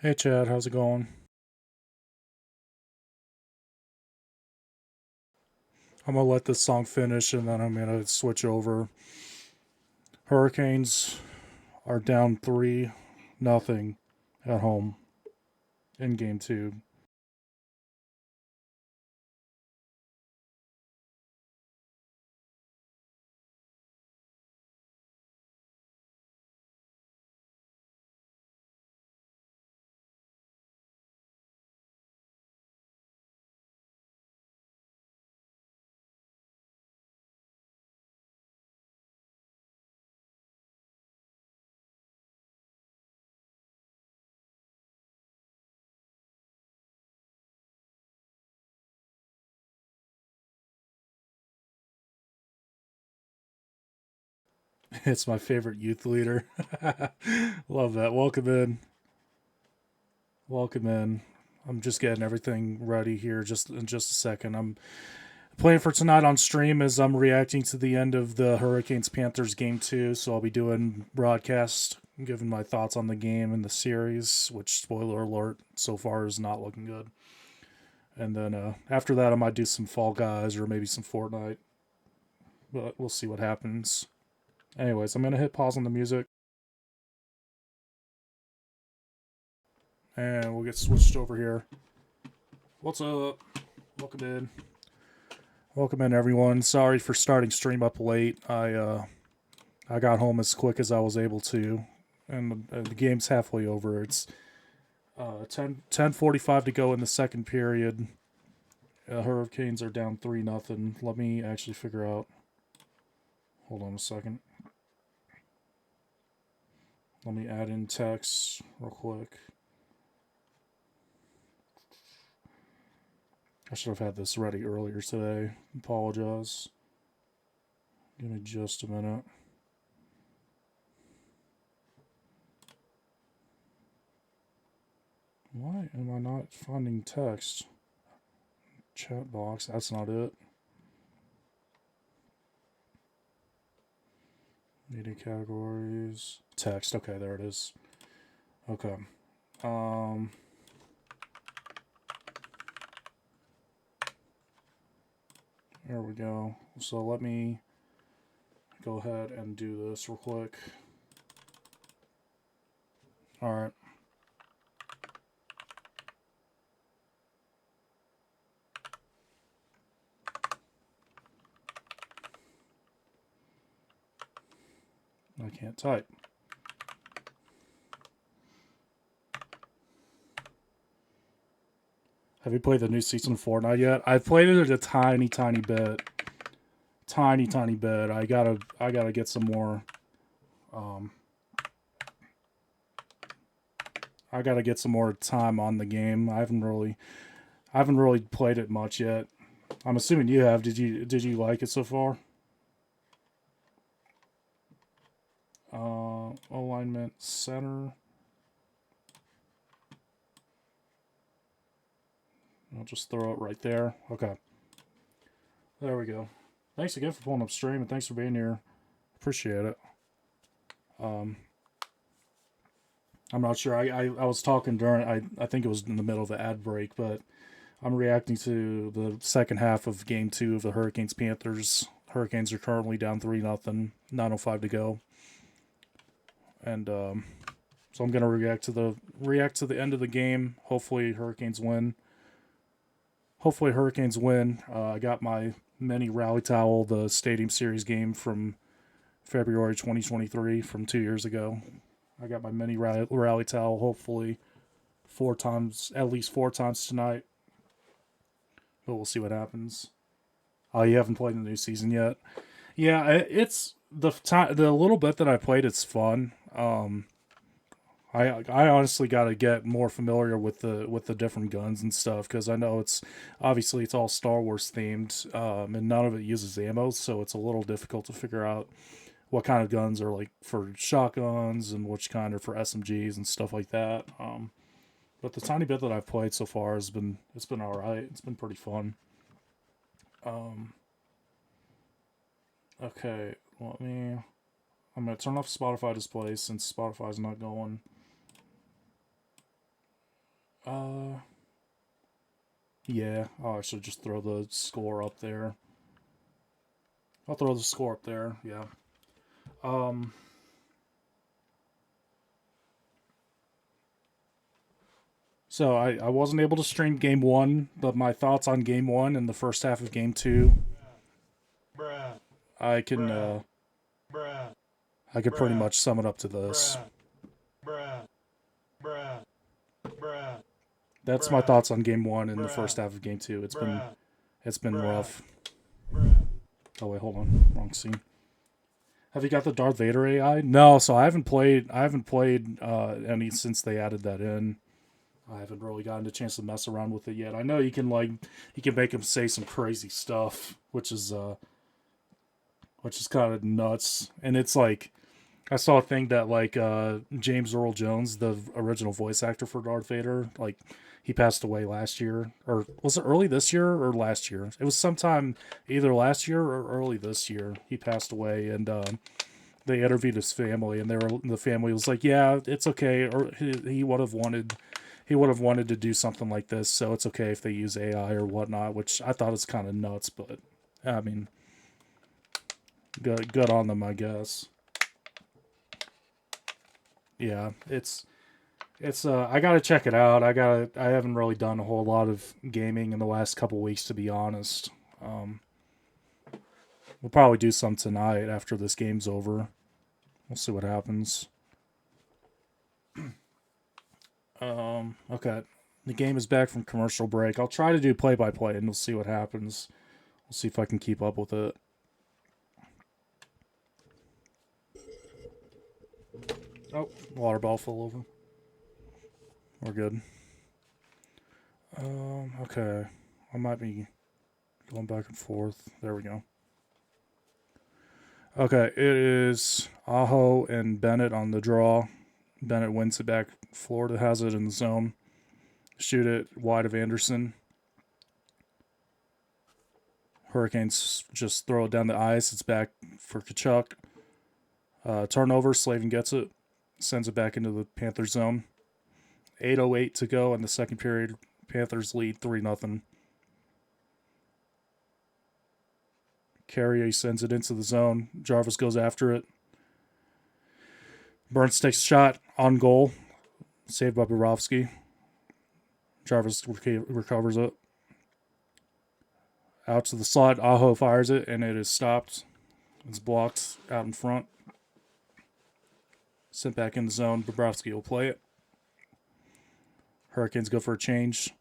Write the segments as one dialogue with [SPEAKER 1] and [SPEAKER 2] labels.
[SPEAKER 1] Hey Chad, how's it going? I'm gonna let this song finish and then I'm gonna switch over. Hurricanes are down 3-0 at home in game two. It's my favorite youth leader. Love that. Welcome in. Welcome in. I'm just getting everything ready here just in just a second. I'm playing for tonight on stream as I'm reacting to the end of the Hurricanes Panthers game 2, so I'll be doing broadcast giving my thoughts on the game and the series, which spoiler alert so far is not looking good. And then after that, I might do some Fall Guys or maybe some Fortnite, but we'll see what happens. Anyways, I'm gonna hit pause on the music, and we'll get switched over here. What's up? Welcome in. Welcome in, everyone. Sorry for starting stream up late. I got home as quick as I was able to, and the game's halfway over. It's 10:45 to go in the second period. Hurricanes are down 3-0. Let me actually figure out. Hold on a second. Let me add in text real quick. I should have had this ready earlier today. Apologize. Give me just a minute. Why am I not finding text? Chat box, that's not it. Media categories. Text, okay, there it is. Okay. Um there we go. So let me go ahead and do this real quick. Alright. I can't type. Have you played the new season of Fortnite yet? I've played it a tiny bit. Tiny bit. I gotta get some more. Um, I gotta get some more time on the game. I haven't really played it much yet. I'm assuming you have. Did you like it so far? Alignment center. I'll just throw it right there. Okay. There we go. Thanks again for pulling up stream and thanks for being here. Appreciate it. Um, I'm not sure. I was talking during. I think it was in the middle of the ad break, but I'm reacting to the second half of Game 2 of the Hurricanes Panthers. Hurricanes are currently down 3-0, 9:05 to go, and so I'm gonna react to the end of the game. Hopefully Hurricanes win. Hopefully Hurricanes win. I got my mini rally towel, the Stadium Series game from February 2023 from 2 years ago. I got my mini rally towel. Hopefully, at least 4 times tonight. But we'll see what happens. Oh, you haven't played the new season yet? Yeah, it's the time. The little bit that I played, it's fun. I honestly got to get more familiar with the different guns and stuff because I know it's all Star Wars themed, and none of it uses ammo, so it's a little difficult to figure out what kind of guns are like for shotguns and which kind are for SMGs and stuff like that. But the tiny bit that I've played so far it's been all right. It's been pretty fun. Um, okay, let me. I'm gonna turn off Spotify display since Spotify's not going. Yeah, I'll actually just throw the score up there. I'll throw the score up there, yeah. Um, so I wasn't able to stream game one, but my thoughts on game one and the first half of game two, I can I could pretty much sum it up to this. That's my thoughts on game one and the first half of game two. It's been rough. Oh wait, hold on, wrong scene. Have you got the Darth Vader AI? No, so I haven't played any since they added that in. I haven't really gotten a chance to mess around with it yet. I know you can make him say some crazy stuff, which is kind of nuts. And it's like I saw a thing that James Earl Jones, the original voice actor for Darth Vader, like he passed away last year, or was it early this year or last year? It was sometime either last year or early this year. He passed away, and they interviewed his family, and the family was like, "Yeah, it's okay," or he would have wanted to do something like this, so it's okay if they use AI or whatnot, which I thought is kind of nuts, but I mean, good on them, I guess. Yeah, it's I gotta check it out. I haven't really done a whole lot of gaming in the last couple weeks, to be honest. Um, we'll probably do some tonight after this game's over. We'll see what happens. Okay. The game is back from commercial break. I'll try to do play by play and we'll see what happens. We'll see if I can keep up with it. Oh, water ball fell over. We're good. Okay. I might be going back and forth. There we go. Okay, it is Aho and Bennett on the draw. Bennett wins it back. Florida has it in the zone. Shoot it wide of Anderson. Hurricanes just throw it down the ice. It's back for Kachuk. Turnover. Slavin gets it. Sends it back into the Panthers zone. 8:08 to go in the second period. Panthers lead 3-0. Carrier sends it into the zone. Jarvis goes after it. Burns takes a shot on goal. Saved by Borowski. Jarvis recovers it. Out to the slot. Aho fires it, and it is stopped. It's blocked out in front. Sent back in the zone. Bobrovsky will play it. Hurricanes go for a change.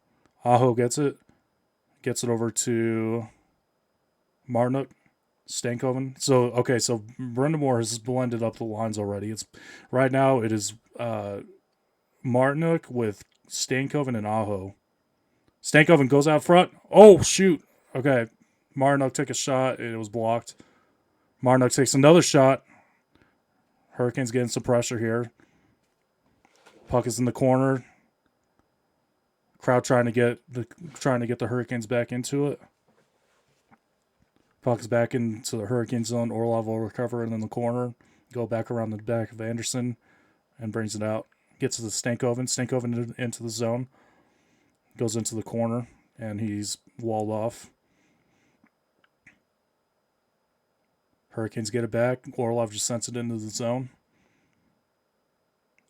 [SPEAKER 1] Aho gets it. Gets it over to Martinuk. Stankoven. So Brendan Moore has blended up the lines already. It's right now it is Martinuk with Stankoven and Aho. Stankoven goes out front. Oh shoot. Okay. Martinuk took a shot. It was blocked. Martinuk takes another shot. Hurricanes getting some pressure here. Puck is in the corner. Crowd trying to get the Hurricanes back into it. Puck is back into the Hurricane zone. Orlov will recover it in the corner. Go back around the back of Anderson and brings it out. Gets to the Stankoven. Stankoven into the zone. Goes into the corner and he's walled off. Hurricanes get it back. Orlov just sends it into the zone.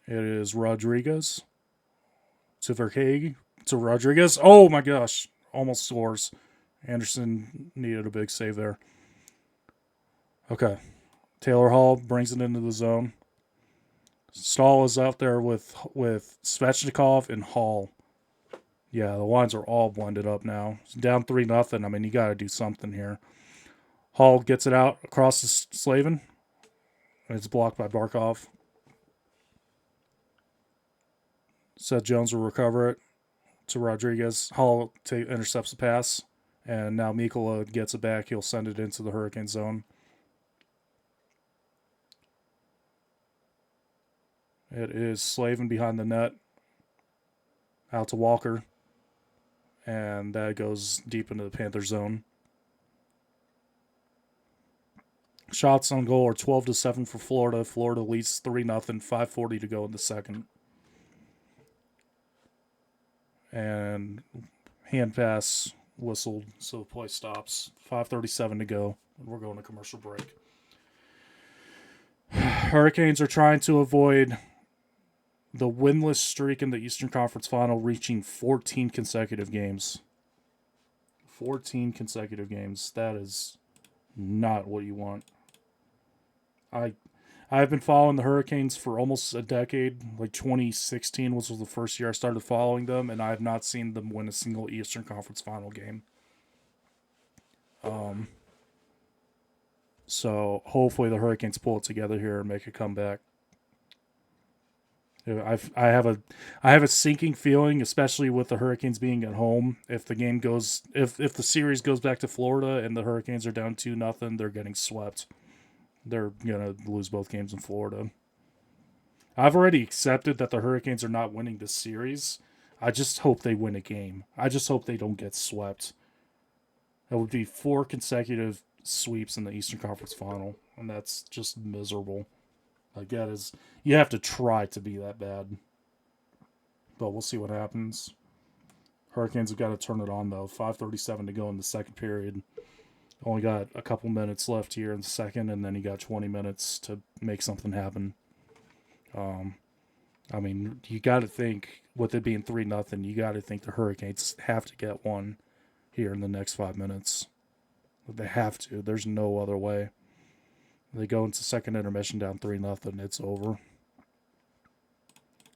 [SPEAKER 1] It is Rodriguez to Verhaeghe to Rodriguez. Oh my gosh. Almost scores. Anderson needed a big save there. Okay. Taylor Hall brings it into the zone. Stahl is out there with Svechnikov and Hall. Yeah, the lines are all blended up now. It's down 3-0. I mean, you got to do something here. Hall gets it out across the Slavin. And it's blocked by Barkov. Seth Jones will recover it to Rodriguez. Hall intercepts the pass. And now Mikkola gets it back. He'll send it into the Hurricane zone. It is Slavin behind the net. Out to Walker. And that goes deep into the Panther zone. Shots on goal are 12-7 for Florida. Florida leads 3-0. 5:40 to go in the second. And hand pass whistled, so the play stops. 5:37 to go. We're going to commercial break. Hurricanes are trying to avoid the winless streak in the Eastern Conference Final, reaching 14 consecutive games. 14 consecutive games. That is not what you want. I've been following the Hurricanes for almost a decade. Like 2016 was the first year I started following them, and I have not seen them win a single Eastern Conference Final game. So hopefully the Hurricanes pull it together here and make a comeback. I have a sinking feeling, especially with the Hurricanes being at home. If the series goes back to Florida and the Hurricanes are down 2-0, they're getting swept. They're gonna lose both games in Florida. I've already accepted that the Hurricanes are not winning this series. I just hope they win a game. I just hope they don't get swept. That would be 4 consecutive sweeps in the Eastern Conference Final, and that's just miserable. Like, that is, you have to try to be that bad. But we'll see what happens. Hurricanes have got to turn it on, though. 5:37 to go in the second period. Only got a couple minutes left here in the second, and then you got 20 minutes to make something happen. I mean, you got to think, with it being 3-0, you got to think the Hurricanes have to get one here in the next 5 minutes. They have to. There's no other way. They go into second intermission down 3-0. It's over.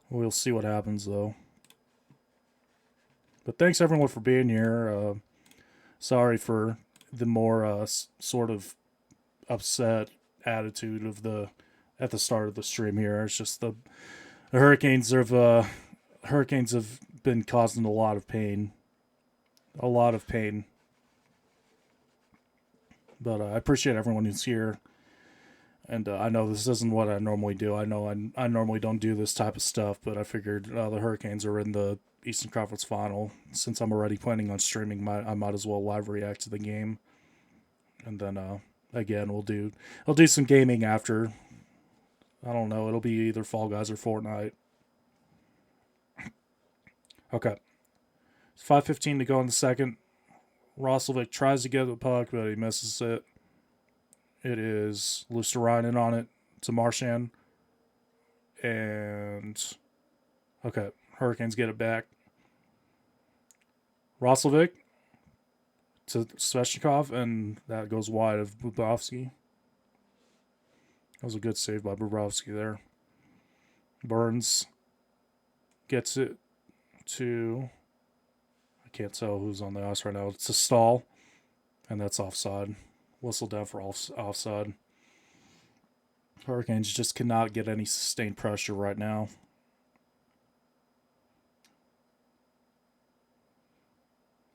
[SPEAKER 1] We'll see what happens, though. But thanks, everyone, for being here. Sorry for the more sort of upset attitude of at the start of the stream here. It's just the Hurricanes have been causing a lot of pain. A lot of pain. But I appreciate everyone who's here. And I know this isn't what I normally do. I know I normally don't do this type of stuff, but I figured the Hurricanes are in the Eastern Conference Final. Since I'm already planning on streaming, I might as well live react to the game. And then again, I'll do some gaming after. I don't know. It'll be either Fall Guys or Fortnite. Okay. 5:15 to go in the second. Roslovic tries to get the puck, but he misses it. It is Luosterainen on it to Marchand. And okay, Hurricanes get it back. Roslovic to Svechnikov, and that goes wide of Bobrovsky. That was a good save by Bobrovsky there. Burns gets it to, I can't tell who's on the ice right now. It's a Stahl, and that's offside. Whistle down for offside. Hurricanes just cannot get any sustained pressure right now.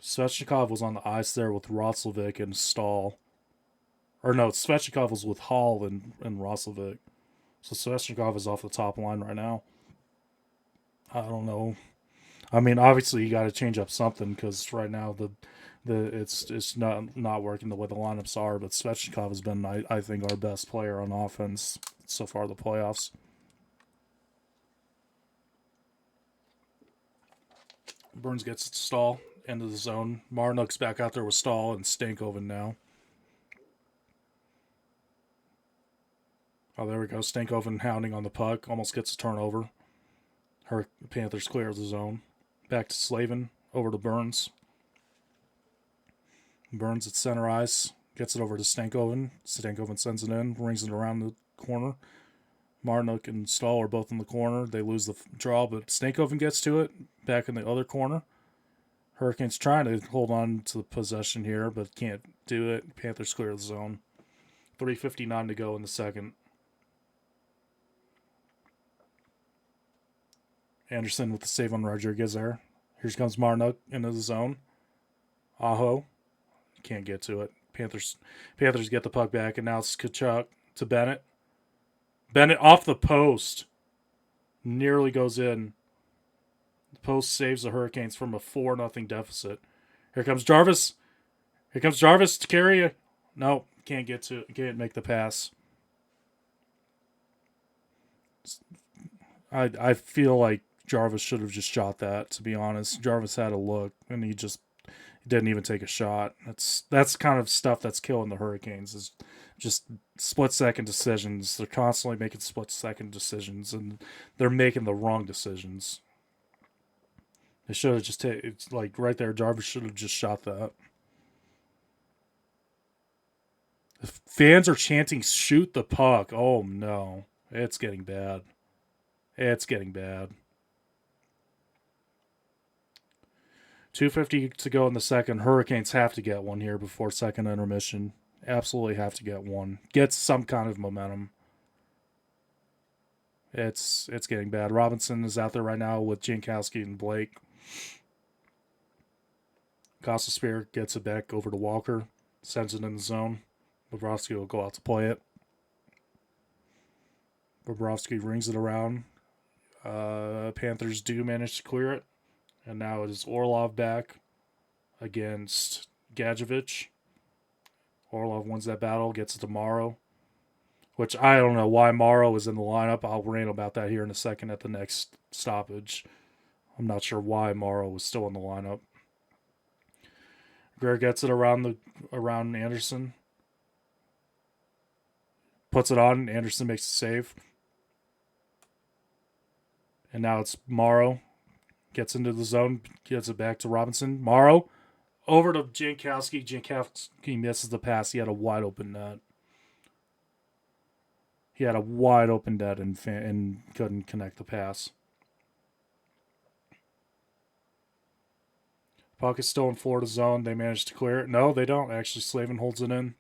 [SPEAKER 1] Svechnikov was on the ice there with Roslovic and Stahl. Or no, Svechnikov was with Hall and Roslovic. So Svechnikov is off the top line right now. I don't know. I mean, obviously you got to change up something because right now it's not working the way the lineups are. But Svechnikov has been, I think, our best player on offense so far in the playoffs. Burns gets it to Stahl into the zone. Marnook's back out there with Stahl and Stankoven now. Oh, there we go. Stankoven hounding on the puck. Almost gets a turnover. Panthers clear the zone. Back to Slavin. Over to Burns. Burns at center ice. Gets it over to Stankoven. Stankoven sends it in. Rings it around the corner. Marnook and Stahl are both in the corner. They lose the draw, but Stankoven gets to it. Back in the other corner. Hurricanes trying to hold on to the possession here, but can't do it. Panthers clear the zone. 3:59 to go in the second. Anderson with the save on Rodriguez there. Here comes Marnook into the zone. Aho. Can't get to it. Panthers get the puck back, and now it's Tkachuk to Bennett. Bennett off the post. Nearly goes in. The post saves the Hurricanes from a 4-0 deficit. Here comes Jarvis. Here comes Jarvis to carry it. No, can't make the pass. I feel like Jarvis should have just shot that, to be honest. Jarvis had a look, and he just didn't even take a shot. That's kind of stuff that's killing the Hurricanes, is just split-second decisions. They're constantly making split-second decisions, and they're making the wrong decisions. They should have just it's like right there, Jarvis should have just shot that. The fans are chanting, shoot the puck. Oh, no. It's getting bad. It's getting bad. 2:50 to go in the second. Hurricanes have to get one here before second intermission. Absolutely have to get one. Get some kind of momentum. It's getting bad. Robinson is out there right now with Jankowski and Blake. Gostisbehere gets it back over to Walker. Sends it in the zone. Bobrovsky will go out to play it. Bobrovsky rings it around. Panthers do manage to clear it. And now it is Orlov back against Gadjevich. Orlov wins that battle, gets it to Morrow. Which I don't know why Morrow is in the lineup. I'll rant about that here in a second at the next stoppage. I'm not sure why Morrow was still in the lineup. Greer gets it around Anderson. Puts it on. Anderson makes a save. And now it's Morrow. Gets into the zone. Gets it back to Robinson. Morrow. Over to Jankowski. Jankowski misses the pass. He had a wide open net. And couldn't connect the pass. Puck is still in Florida zone. They managed to clear it. No, they don't. Actually, Slavin holds it in.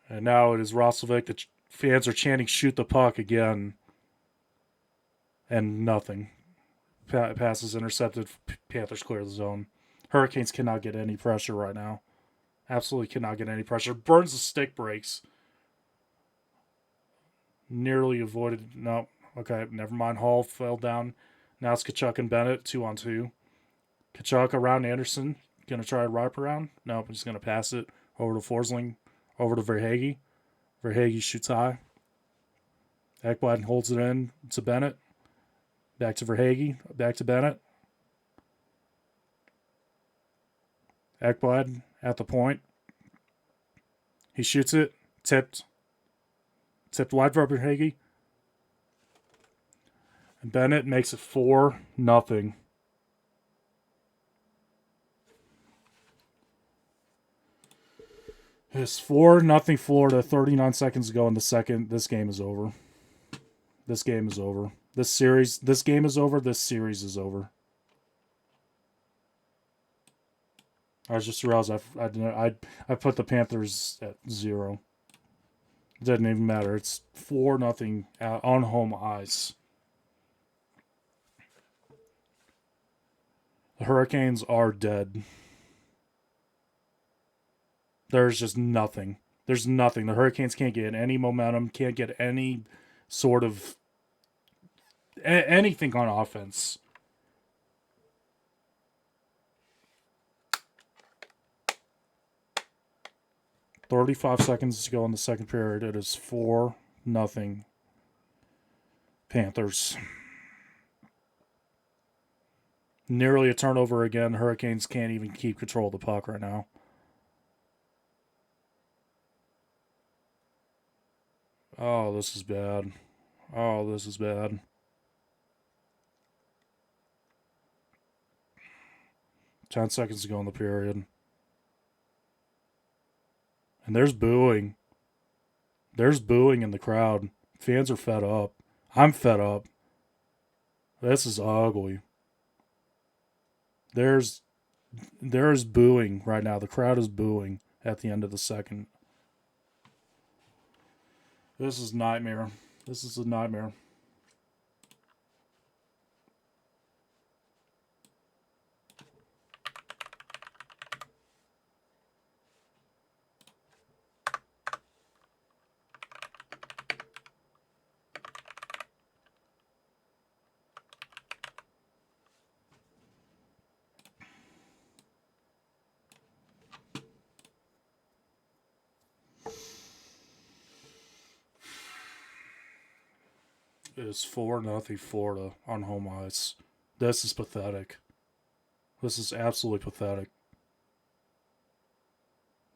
[SPEAKER 1] And now it is Roslovic. The fans are chanting, shoot the puck again. And nothing. Pass is intercepted. Panthers clear the zone. Hurricanes cannot get any pressure right now. Absolutely cannot get any pressure. Burns the stick breaks. Nearly avoided. No. Okay, never mind. Hall fell down. Now it's Tkachuk and Bennett, 2-on-2. Tkachuk around Anderson. Going to try a wrap around? Nope, he's going to pass it over to Forsling. Over to Verhaeghe. Verhaeghe shoots high. Ekblad holds it in to Bennett. Back to Verhaeghe. Back to Bennett. Ekblad at the point. He shoots it. Tipped wide for Verhaeghe. And Bennett makes it 4-0. It's 4-0 Florida. 39 seconds to go in the second. This game is over. This game is over. This game is over. This series is over. I just realized I put the Panthers at 0. It doesn't even matter. It's 4-0 on home ice. The Hurricanes are dead. There's just nothing. There's nothing. The Hurricanes can't get any momentum, can't get any sort of anything on offense. $35 seconds to go in the second period. It is 4-0 Panthers. Nearly a turnover again. Hurricanes can't even keep control of the puck right now. Oh, this is bad. Oh, this is bad. Ten seconds to go in the period. And there's booing. There's booing in the crowd. Fans are fed up. I'm fed up. This is ugly. There's booing right now. The crowd is booing at the end of the second. This is nightmare. This is a nightmare. is 4-0 Florida on home ice. This is pathetic. This is absolutely pathetic.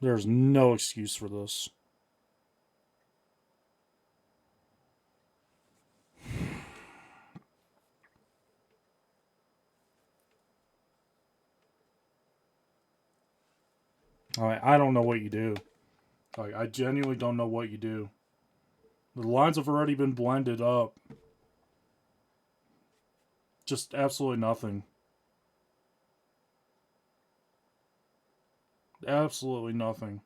[SPEAKER 1] There's no excuse for this. I don't know what you do. I genuinely don't know what you do. The lines have already been blended up. Just absolutely nothing. Absolutely nothing.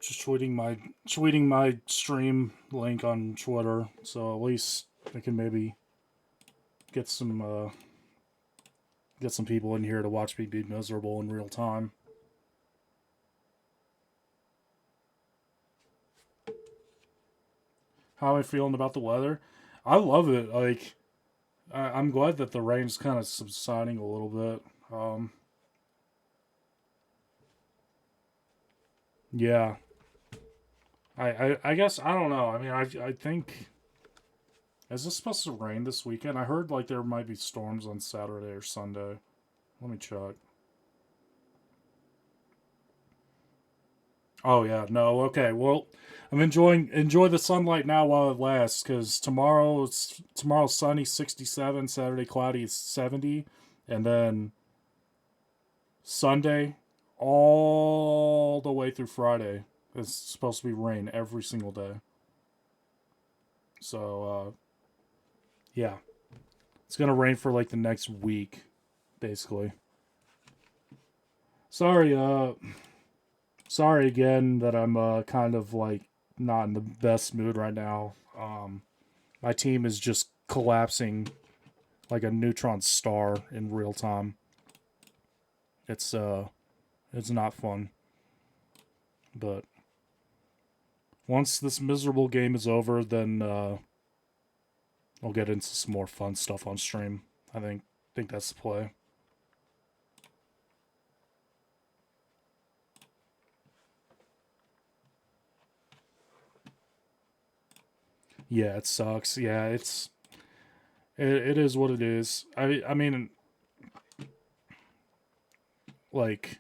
[SPEAKER 1] Just tweeting my stream link on Twitter, so at least I can maybe get some people in here to watch me be miserable in real time. How am I feeling about the weather? I love it. Like, I'm glad that the rain's kind of subsiding a little bit. Yeah. I guess I don't know. I mean, I think, is this supposed to rain this weekend? I heard like there might be storms on Saturday or Sunday. Let me check. Oh yeah, no, okay. Well, I'm enjoy the sunlight now while it lasts, because tomorrow's sunny 67, Saturday cloudy 70, and then Sunday all the way through Friday it's supposed to be rain every single day. So yeah, it's gonna rain for like the next week, basically. Sorry, sorry again that I'm kind of like not in the best mood right now. My team is just collapsing like a neutron star in real time. It's it's not fun. But once this miserable game is over, then I'll get into some more fun stuff on stream. I think that's the play. Yeah, it sucks. Yeah, it is what it is. I mean, like,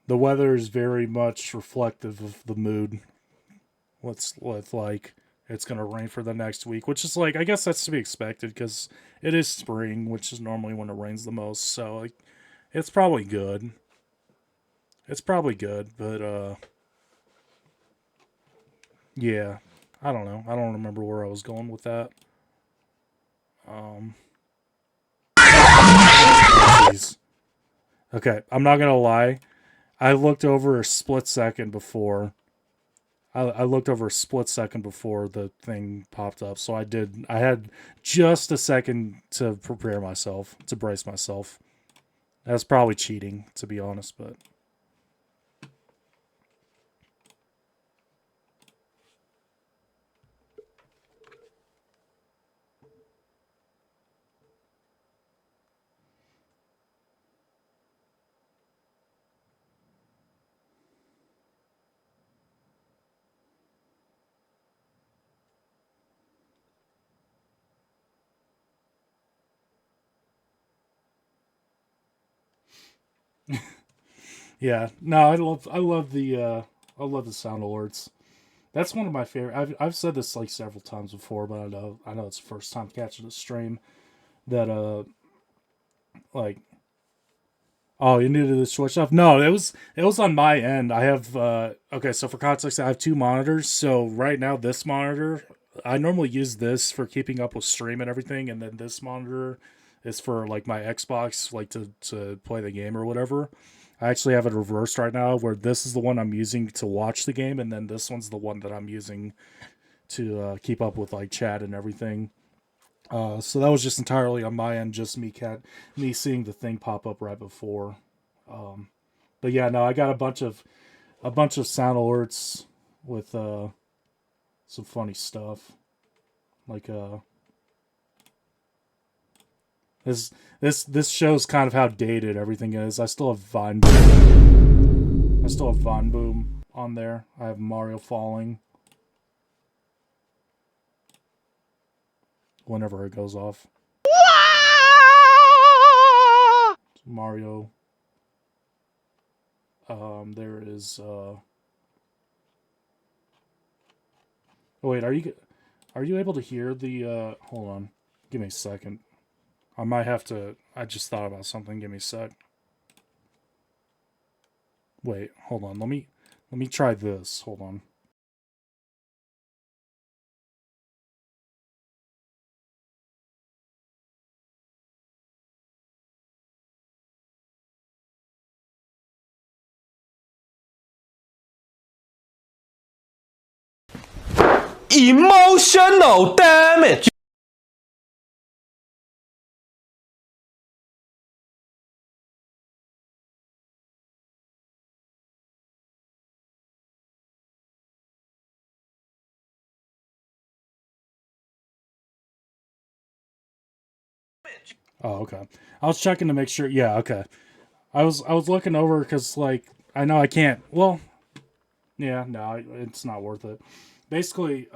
[SPEAKER 1] the weather is very much reflective of the mood. Let's like it's gonna rain for the next week, which is like, I guess that's to be expected because it is spring, which is normally when it rains the most. So like, it's probably good. It's probably good, but yeah, I don't know. I don't remember where I was going with that. Um, oh, jeez. Okay, I'm not gonna lie. I looked over a split second before. I looked over a split second before the thing popped up, so I did. I had just a second to prepare myself, to brace myself. That's probably cheating, to be honest, but yeah. No, I love the I love the sound alerts. That's one of my favorite. I've said this like several times before, but I know it's the first time catching a stream that like, oh, you needed to switch off. No, it was on my end. I have okay, so for context, I have two monitors. So right now this monitor, I normally use this for keeping up with stream and everything, and then this monitor is for like my Xbox, like to play the game or whatever. I actually have it reversed right now, where this is the one I'm using to watch the game, and then this one's the one that I'm using to keep up with like chat and everything. So that was just entirely on my end, just me seeing the thing pop up right before. Um, but yeah, no, I got a bunch of sound alerts with some funny stuff. Like this shows kind of how dated everything is. I still have Vine Boom. I still have Vine Boom on there. I have Mario falling whenever it goes off. Mario. There is. Oh wait, are you able to hear the? Hold on, give me a second. I might have to. I just thought about something. Give me a sec. Wait, hold on. Let me try this. Hold on.
[SPEAKER 2] Emotional damage.
[SPEAKER 1] Oh, okay. I was checking to make sure. Yeah, okay. I was looking over because like I know I can't. Well, yeah, no, it's not worth it. Basically,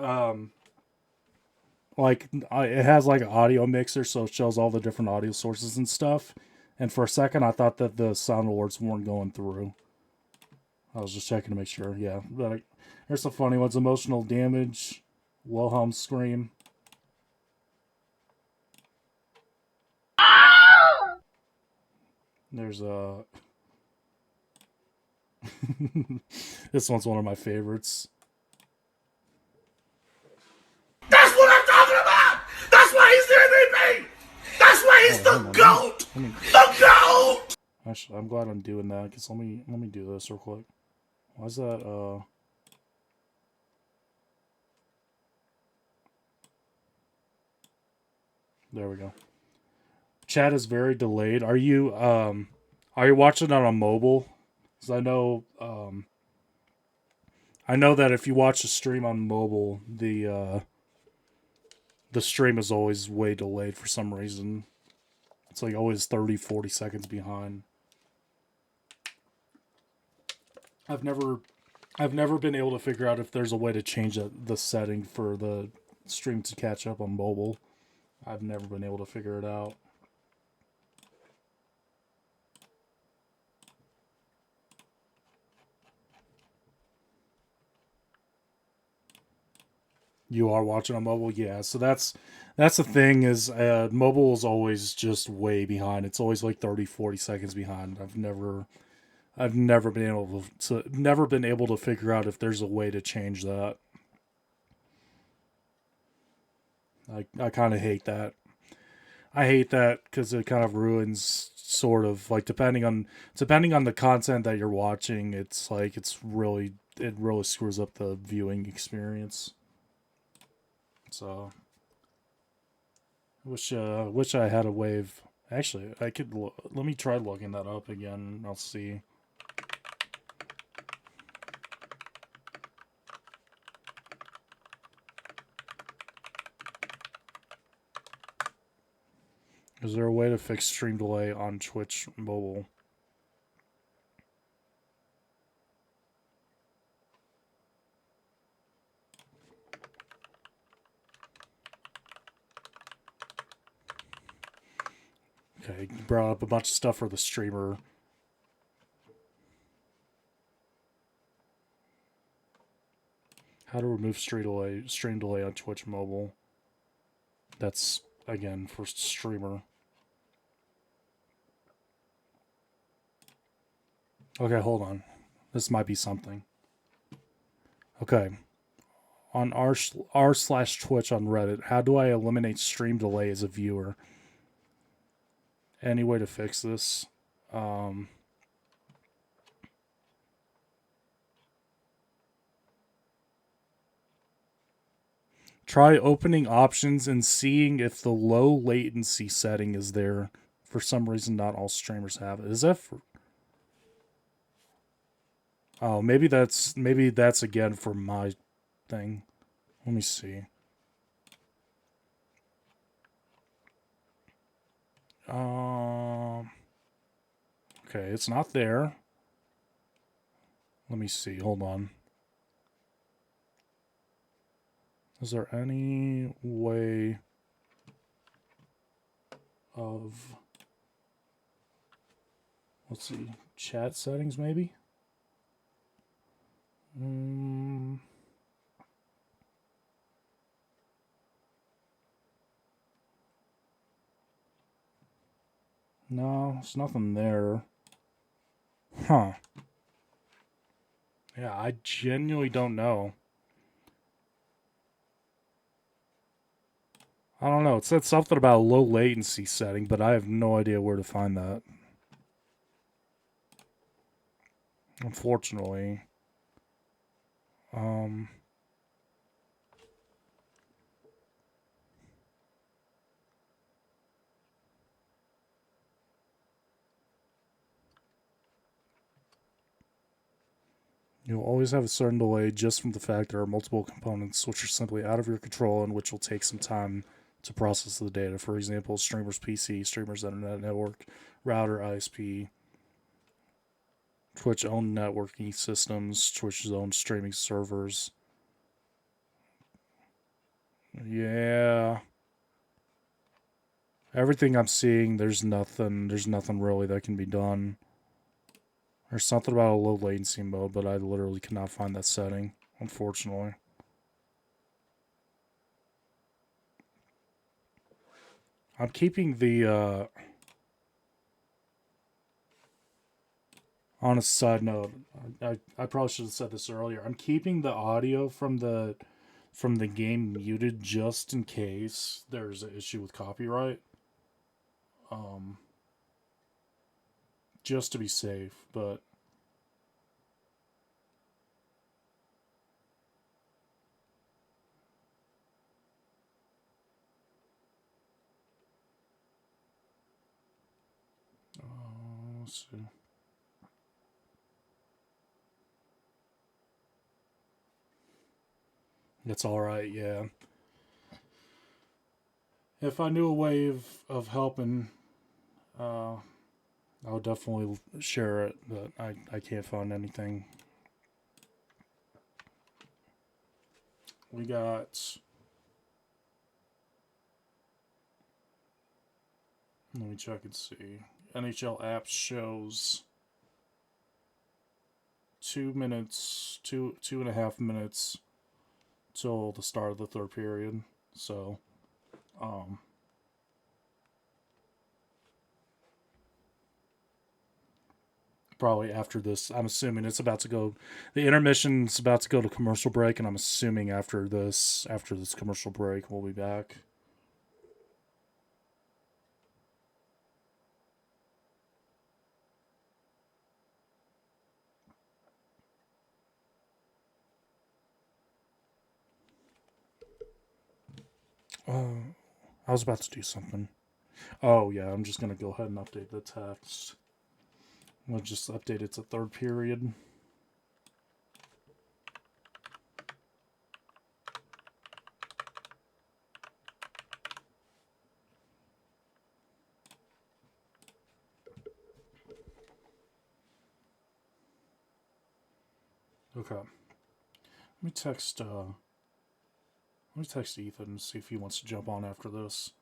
[SPEAKER 1] like it has like an audio mixer, so it shows all the different audio sources and stuff. And for a second, I thought that the sound alerts weren't going through. I was just checking to make sure. Yeah, but there's some funny ones: emotional damage, Wilhelm scream. There's a. This one's one of my favorites.
[SPEAKER 3] That's what I'm talking about! That's why he's the MVP! That's why he's the GOAT! The GOAT!
[SPEAKER 1] Actually, I'm glad I'm doing that because let me do this real quick. Why is that? There we go. Chat is very delayed. Are you watching it on mobile? Because I know that if you watch a stream on mobile, the stream is always way delayed for some reason. It's like always 30, 40 seconds behind. I've never been able to figure out if there's a way to change the setting for the stream to catch up on mobile. I've never been able to figure it out. You are watching on mobile, yeah. So that's the thing is mobile is always just way behind. It's always like 30, 40 seconds behind. I've never been able to figure out if there's a way to change that. I kind of hate that. I hate that because it kind of ruins sort of like depending on the content that you're watching. It's like it really screws up the viewing experience. So wish I had a wave. Actually, I could let me try looking that up again. I'll see. Is there a way to fix stream delay on Twitch mobile? Okay, you brought up a bunch of stuff for the streamer. How to remove stream delay on Twitch mobile. That's, again, for streamer. Okay, hold on. This might be something. Okay. On r/Twitch on Reddit, how do I eliminate stream delay as a viewer? Any way to fix this? Try opening options and seeing if the low latency setting is there. For some reason, not all streamers have it. Is that for... Oh, maybe that's again for my thing. Let me see. Okay, it's not there. Let me see. Hold on. Is there any way of... Let's see. Chat settings, maybe? No, there's nothing there. Huh. Yeah, I genuinely don't know. I don't know. It said something about a low latency setting, but I have no idea where to find that. Unfortunately. You'll always have a certain delay just from the fact there are multiple components which are simply out of your control and which will take some time to process the data. For example, streamer's PC, streamer's internet network, router, ISP, Twitch owned networking systems, Twitch's own streaming servers. Yeah. Everything I'm seeing, there's nothing really that can be done. There's something about a low latency mode, but I literally cannot find that setting, unfortunately. I'm keeping the, on a side note, I probably should have said this earlier. I'm keeping the audio from the game muted just in case there's an issue with copyright. Just to be safe, but let's see. It's all right, yeah. If I knew a way of helping, I would definitely share it, but I can't find anything. We got... Let me check and see. NHL apps shows 2 minutes, two and a half minutes till the start of the third period. So, probably after this, I'm assuming it's about to go. The intermission's about to go to commercial break, and I'm assuming after this commercial break, we'll be back. I was about to do something. Oh yeah, I'm just gonna go ahead and update the text. We'll just update it to third period. Okay. Let me text Ethan and see if he wants to jump on after this.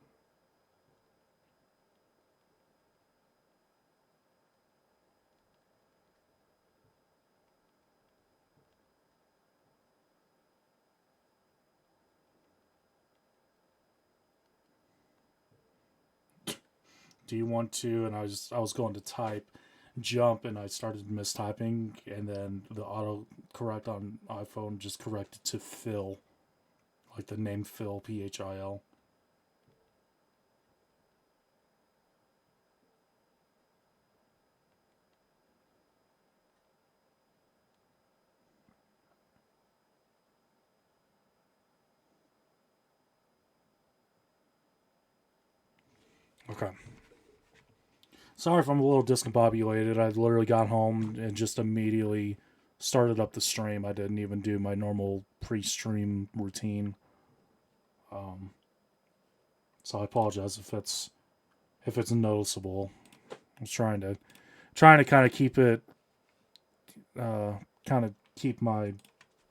[SPEAKER 1] do you want to? And I was going to type jump, and I started mistyping, and then the auto correct on iPhone just corrected to Phil, like the name Phil, Phil. Okay. Sorry if I'm a little discombobulated. I literally got home and just immediately started up the stream. I didn't even do my normal pre-stream routine. So I apologize if it's noticeable. I was trying to kind of keep it, kind of keep my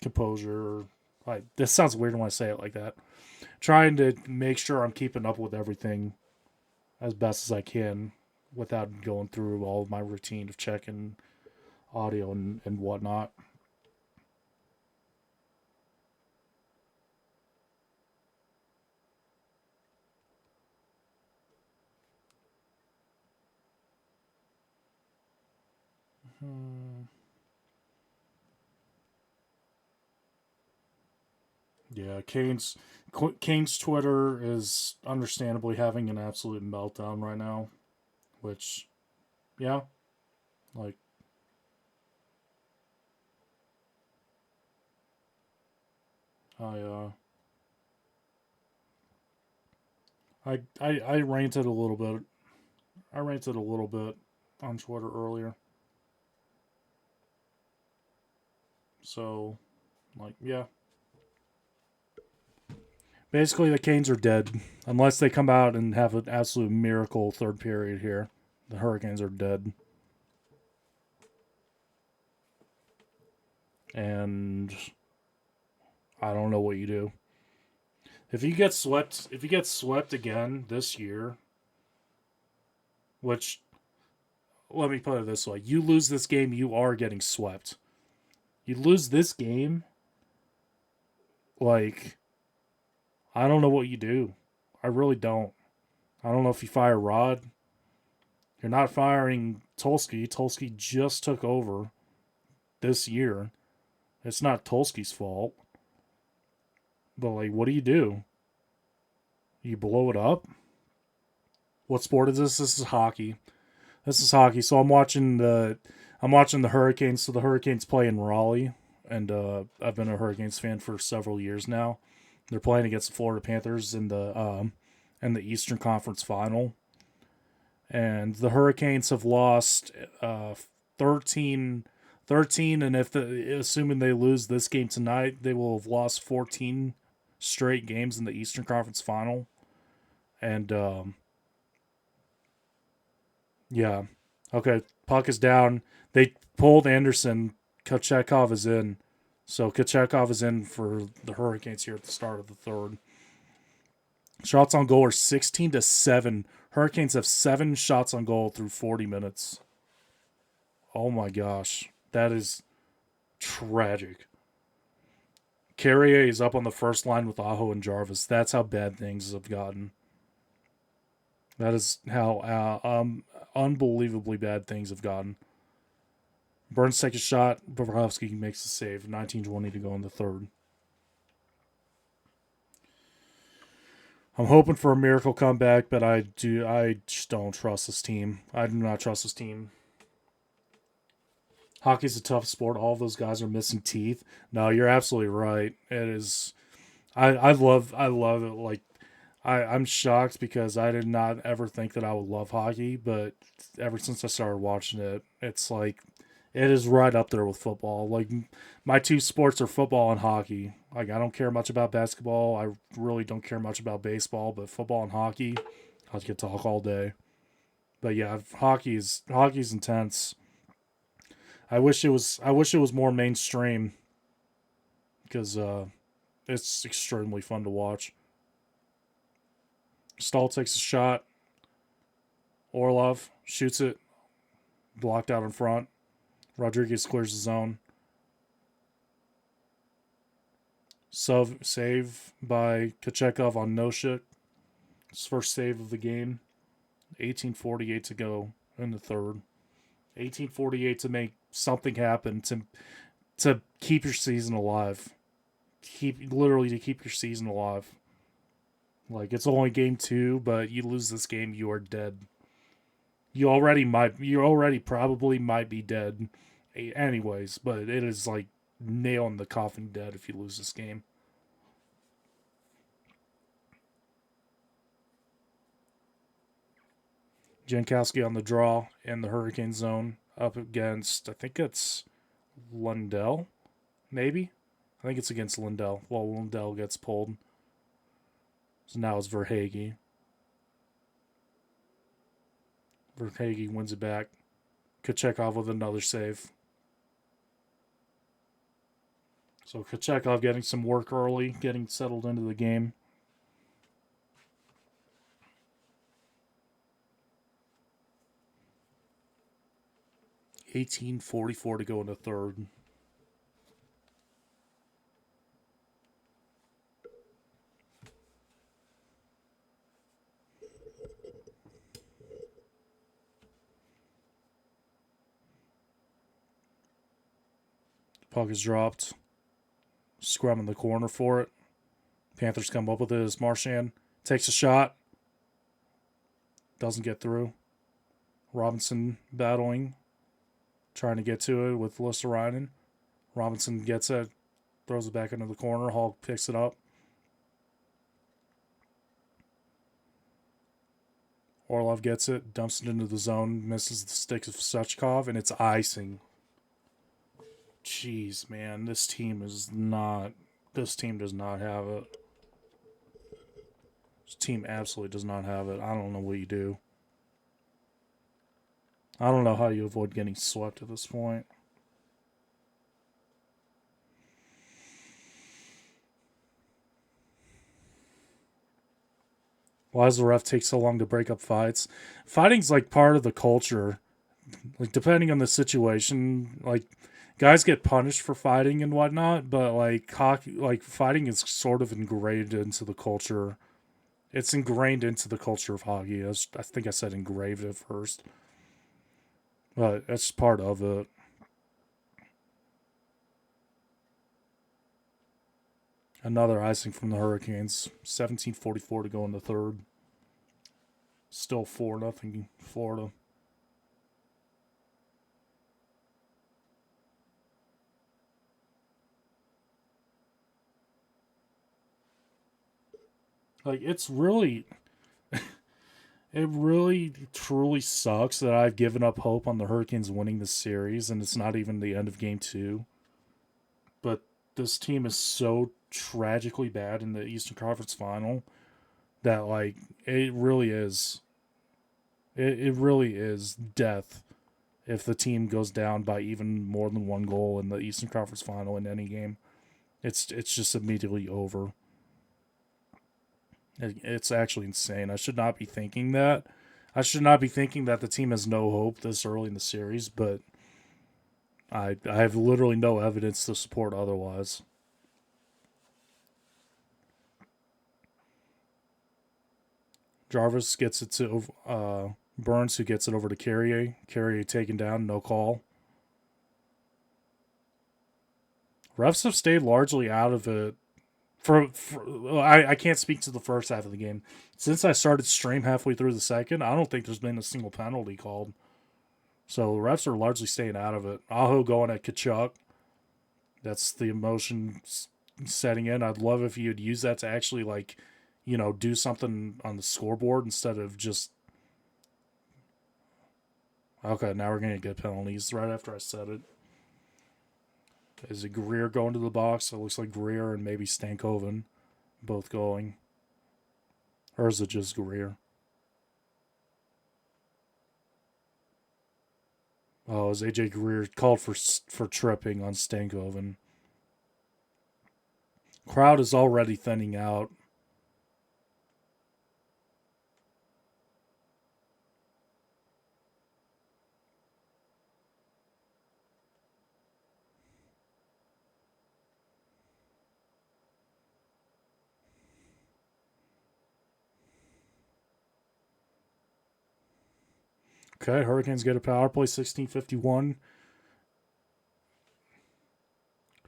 [SPEAKER 1] composure. Like, this sounds weird when I say it like that. Trying to make sure I'm keeping up with everything as best as I can without going through all of my routine of checking audio and whatnot. Yeah, Kane's Twitter is understandably having an absolute meltdown right now, which, yeah, like, I I ranted a little bit. I ranted a little bit on Twitter earlier. So, like, yeah. Basically, the Canes are dead. Unless they come out and have an absolute miracle third period here, the Hurricanes are dead. And I don't know what you do. If you get swept again this year, which, let me put it this way, you lose this game, you are getting swept. You lose this game, like, I don't know what you do. I really don't. I don't know if you fire Rod. You're not firing Tulsky. Tulsky just took over this year. It's not Tulsky's fault. But, like, what do? You blow it up? What sport is this? This is hockey. This is hockey. So I'm watching the Hurricanes. So the Hurricanes play in Raleigh, and I've been a Hurricanes fan for several years now. They're playing against the Florida Panthers in the Eastern Conference Final, and the Hurricanes have lost 13, and assuming they lose this game tonight, they will have lost 14 straight games in the Eastern Conference Final, and yeah, okay, puck is down. They pulled Anderson. Kochetkov is in. So Kochetkov is in for the Hurricanes here at the start of the third. Shots on goal are 16-7. Hurricanes have 7 shots on goal through 40 minutes. Oh my gosh. That is tragic. Carrier is up on the first line with Aho and Jarvis. That's how bad things have gotten. That is how unbelievably bad things have gotten. Burns takes a shot. Bobrovsky makes a save. 19-20 to go in the third. I'm hoping for a miracle comeback, but I just don't trust this team. I do not trust this team. Hockey's a tough sport. All of those guys are missing teeth. No, you're absolutely right. It is. I love it. Like, I'm shocked because I did not ever think that I would love hockey, but ever since I started watching it, it's like it is right up there with football. Like, my two sports are football and hockey. Like, I don't care much about basketball. I really don't care much about baseball, but football and hockey, I could talk all day. But yeah, hockey's intense. I wish it was more mainstream because it's extremely fun to watch. Stahl takes a shot. Orlov shoots it, blocked out in front. Rodriguez clears the zone. Save by Kochetkov on no shit. His first save of the game. 18:48 to go in the third. 18:48 to make something happen to keep your season alive. Literally to keep your season alive. Like, it's only game 2, but you lose this game, you are dead. You already probably might be dead anyways, but it is like nail in the coffin dead if you lose this game. Jankowski on the draw in the Hurricane zone up against, I think it's Lundell, maybe? I think it's against Lundell. Well, Lundell gets pulled. So now it's Verhage. Verhage wins it back. Kochekov with another save. So Kochekov getting some work early, getting settled into the game. $18:44 to go in the third. Puck is dropped. Scrum in the corner for it. Panthers come up with it as Marchand takes a shot. Doesn't get through. Robinson battling. Trying to get to it with Lissarainen. Robinson gets it. Throws it back into the corner. Hall picks it up. Orlov gets it. Dumps it into the zone. Misses the stick of Suchkov. And it's icing. Jeez, man. This team does not have it. This team absolutely does not have it. I don't know what you do. I don't know how you avoid getting swept at this point. Why does the ref take so long to break up fights? Fighting's like part of the culture. Like, depending on the situation, like, guys get punished for fighting and whatnot, but like hockey, like fighting is sort of ingrained into the culture. It's ingrained into the culture of hockey. I think I said engraved at first, but that's part of it. Another icing from the Hurricanes. 17:44 to go in the third. Still 4-0 Florida. Like, it's really, it really truly sucks that I've given up hope on the Hurricanes winning this series, and it's not even the end of game 2. But this team is so tragically bad in the Eastern Conference Final that, like, it really is. It really is death if the team goes down by even more than one goal in the Eastern Conference Final in any game. It's just immediately over. It's actually insane. I should not be thinking that. I should not be thinking that the team has no hope this early in the series, but I have literally no evidence to support otherwise. Jarvis gets it to Burns, who gets it over to Carrier. Carrier taken down, no call. Refs have stayed largely out of it. I can't speak to the first half of the game. Since I started stream halfway through the second, I don't think there's been a single penalty called. So the refs are largely staying out of it. Aho going at Kachuk. That's the emotion setting in. I'd love if you'd use that to actually, like, do something on the scoreboard instead of just... Okay, now we're going to get penalties right after I said it. Is it Greer going to the box? It looks like Greer and maybe Stankoven both going. Or is it just Greer? Oh, is AJ Greer called for tripping on Stankoven? Crowd is already thinning out. Okay, Hurricanes get a power play, 16:51.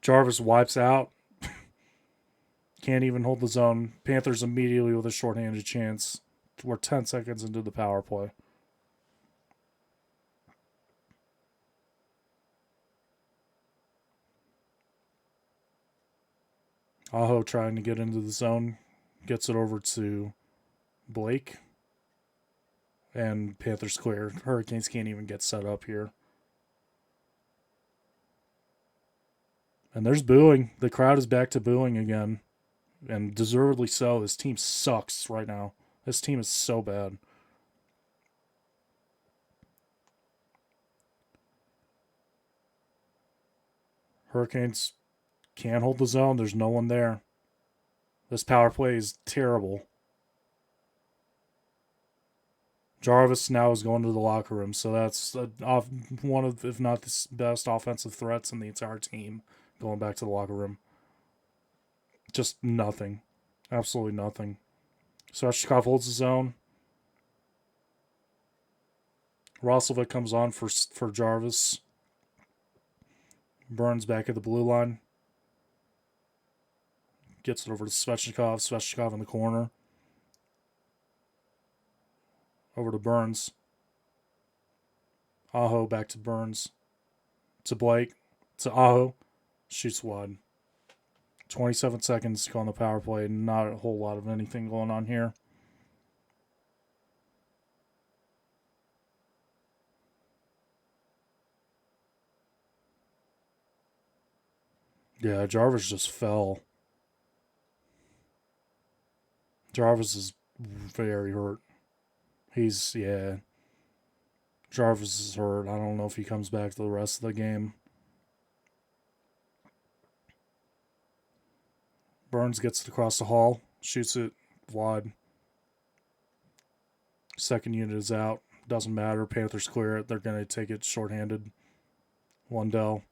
[SPEAKER 1] Jarvis wipes out. Can't even hold the zone. Panthers immediately with a shorthanded chance. We're 10 seconds into the power play. Aho trying to get into the zone. Gets it over to Blake. And Panthers clear. Hurricanes can't even get set up here. And there's booing. The crowd is back to booing again. And deservedly so. This team sucks right now. This team is so bad. Hurricanes can't hold the zone. There's no one there. This power play is terrible. Jarvis now is going to the locker room, so that's one of, if not the best offensive threats in the entire team, going back to the locker room. Just nothing. Absolutely nothing. Svechnikov holds his own. Roslovic comes on for Jarvis. Burns back at the blue line. Gets it over to Svechnikov. Svechnikov in the corner. Over to Burns. Aho back to Burns. To Blake. To Aho. Shoots wide. 27 seconds to go on the power play. Not a whole lot of anything going on here. Yeah, Jarvis just fell. Jarvis is very hurt. Jarvis is hurt. I don't know if he comes back to the rest of the game. Burns gets it across the hall. Shoots it wide. Second unit is out. Doesn't matter. Panthers clear it. They're going to take it shorthanded. Lundell.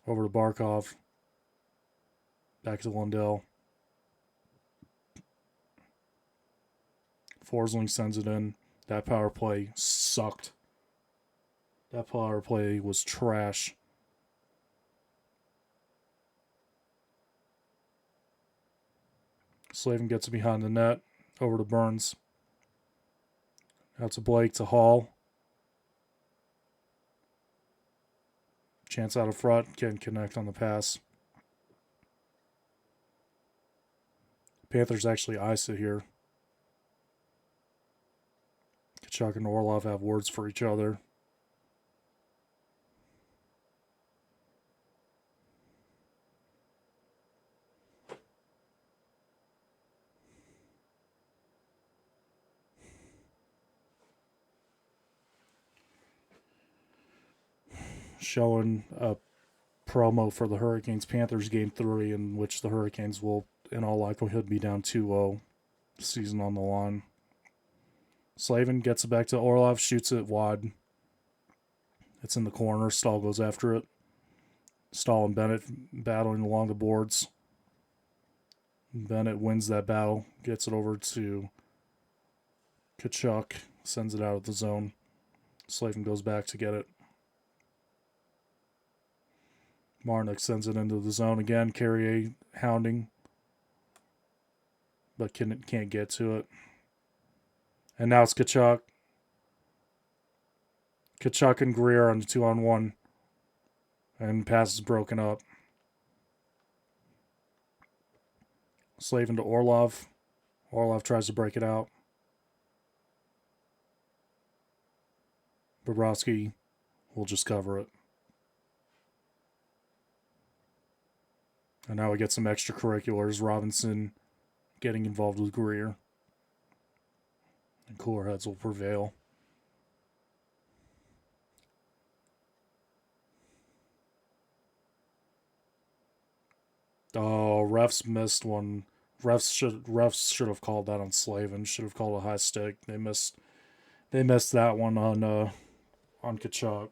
[SPEAKER 1] Over to Barkov. Back to Lundell. Forsling sends it in. That power play sucked. That power play was trash. Slavin gets it behind the net. Over to Burns. Out to Blake to Hall. Chance out of front. Can't connect on the pass. Panthers actually ice it here. Kachuk and Orlov have words for each other. Showing a promo for the Hurricanes-Panthers Game 3 in which the Hurricanes will, in all likelihood, be down 2-0. Season on the line. Slavin gets it back to Orlov, shoots it wide. It's in the corner. Stahl goes after it. Stahl and Bennett battling along the boards. Bennett wins that battle. Gets it over to Kachuk. Sends it out of the zone. Slavin goes back to get it. Marnik sends it into the zone again. Carrier hounding. But can't get to it. And now it's Kachuk. Kachuk and Greer on the 2-on-1. And pass is broken up. Slavin to Orlov. Orlov tries to break it out. Bobrovsky will just cover it. And now we get some extracurriculars. Robinson getting involved with Greer. And cooler heads will prevail. Oh, refs missed one. Refs should have called that on Slavin. Should have called a high stick. They missed that one on Kachuk.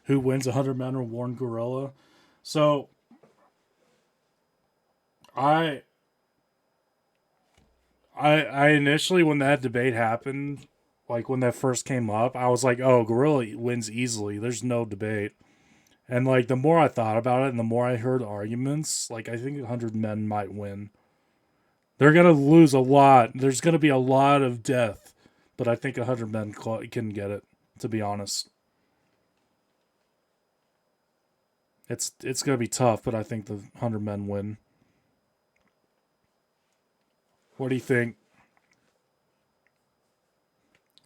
[SPEAKER 1] Who wins 100 men or one gorilla? So I I initially, when that debate happened, like when that first came up, I was like, oh, gorilla wins easily. There's no debate. And like the more I thought about it and the more I heard arguments, like I think 100 men might win. They're going to lose a lot. There's going to be a lot of death, but I think 100 men can get it, to be honest. It's going to be tough, but I think the 100 men win. What do you think?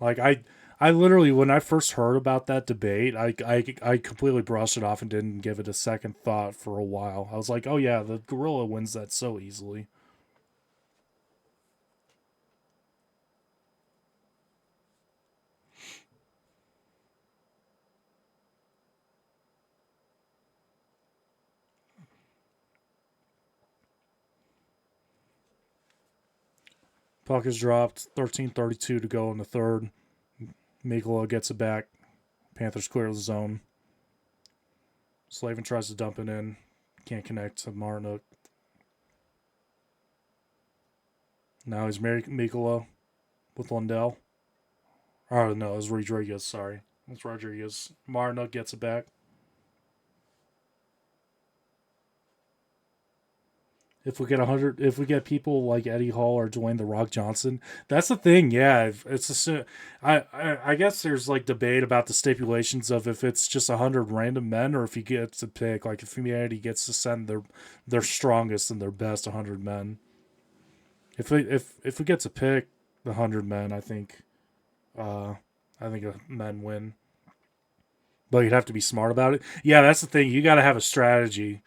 [SPEAKER 1] Like I literally, when I first heard about that debate, I completely brushed it off and didn't give it a second thought for a while. I was like, oh yeah, the gorilla wins that so easily. Puck is dropped, 13:32 to go in the third. Mikula gets it back. Panthers clear the zone. Slavin tries to dump it in. Can't connect to Martinook. Now he's Mikula with Lundell. Oh, no, it's Rodriguez, sorry. It's Rodriguez. Martinook gets it back. If we get 100, if we get people like Eddie Hall or Dwayne the Rock Johnson, that's the thing. Yeah, it's a, I guess there's like debate about the stipulations of if it's just 100 random men or if you get to pick, like if humanity gets to send their strongest and their best 100 men. If we get to pick the 100 men, uh I think men win. But you'd have to be smart about it. Yeah, that's the thing. You got to have a strategy.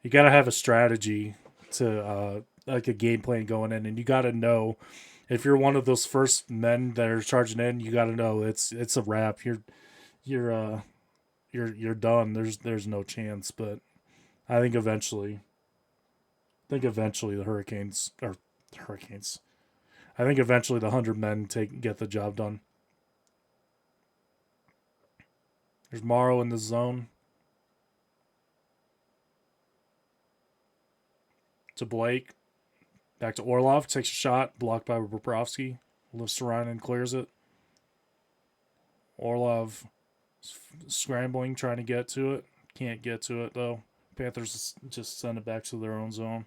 [SPEAKER 1] You got to have a strategy to like a game plan going in, and you got to know if you're one of those first men that are charging in. You got to know it's a wrap. You're you're done. There's no chance. But I think eventually, the Hurricanes. I think eventually the 100 men get the job done. There's Morrow in the zone. To Blake. Back to Orlov. Takes a shot. Blocked by Bobrovsky. Lifts around and clears it. Orlov scrambling, trying to get to it. Can't get to it, though. Panthers just send it back to their own zone.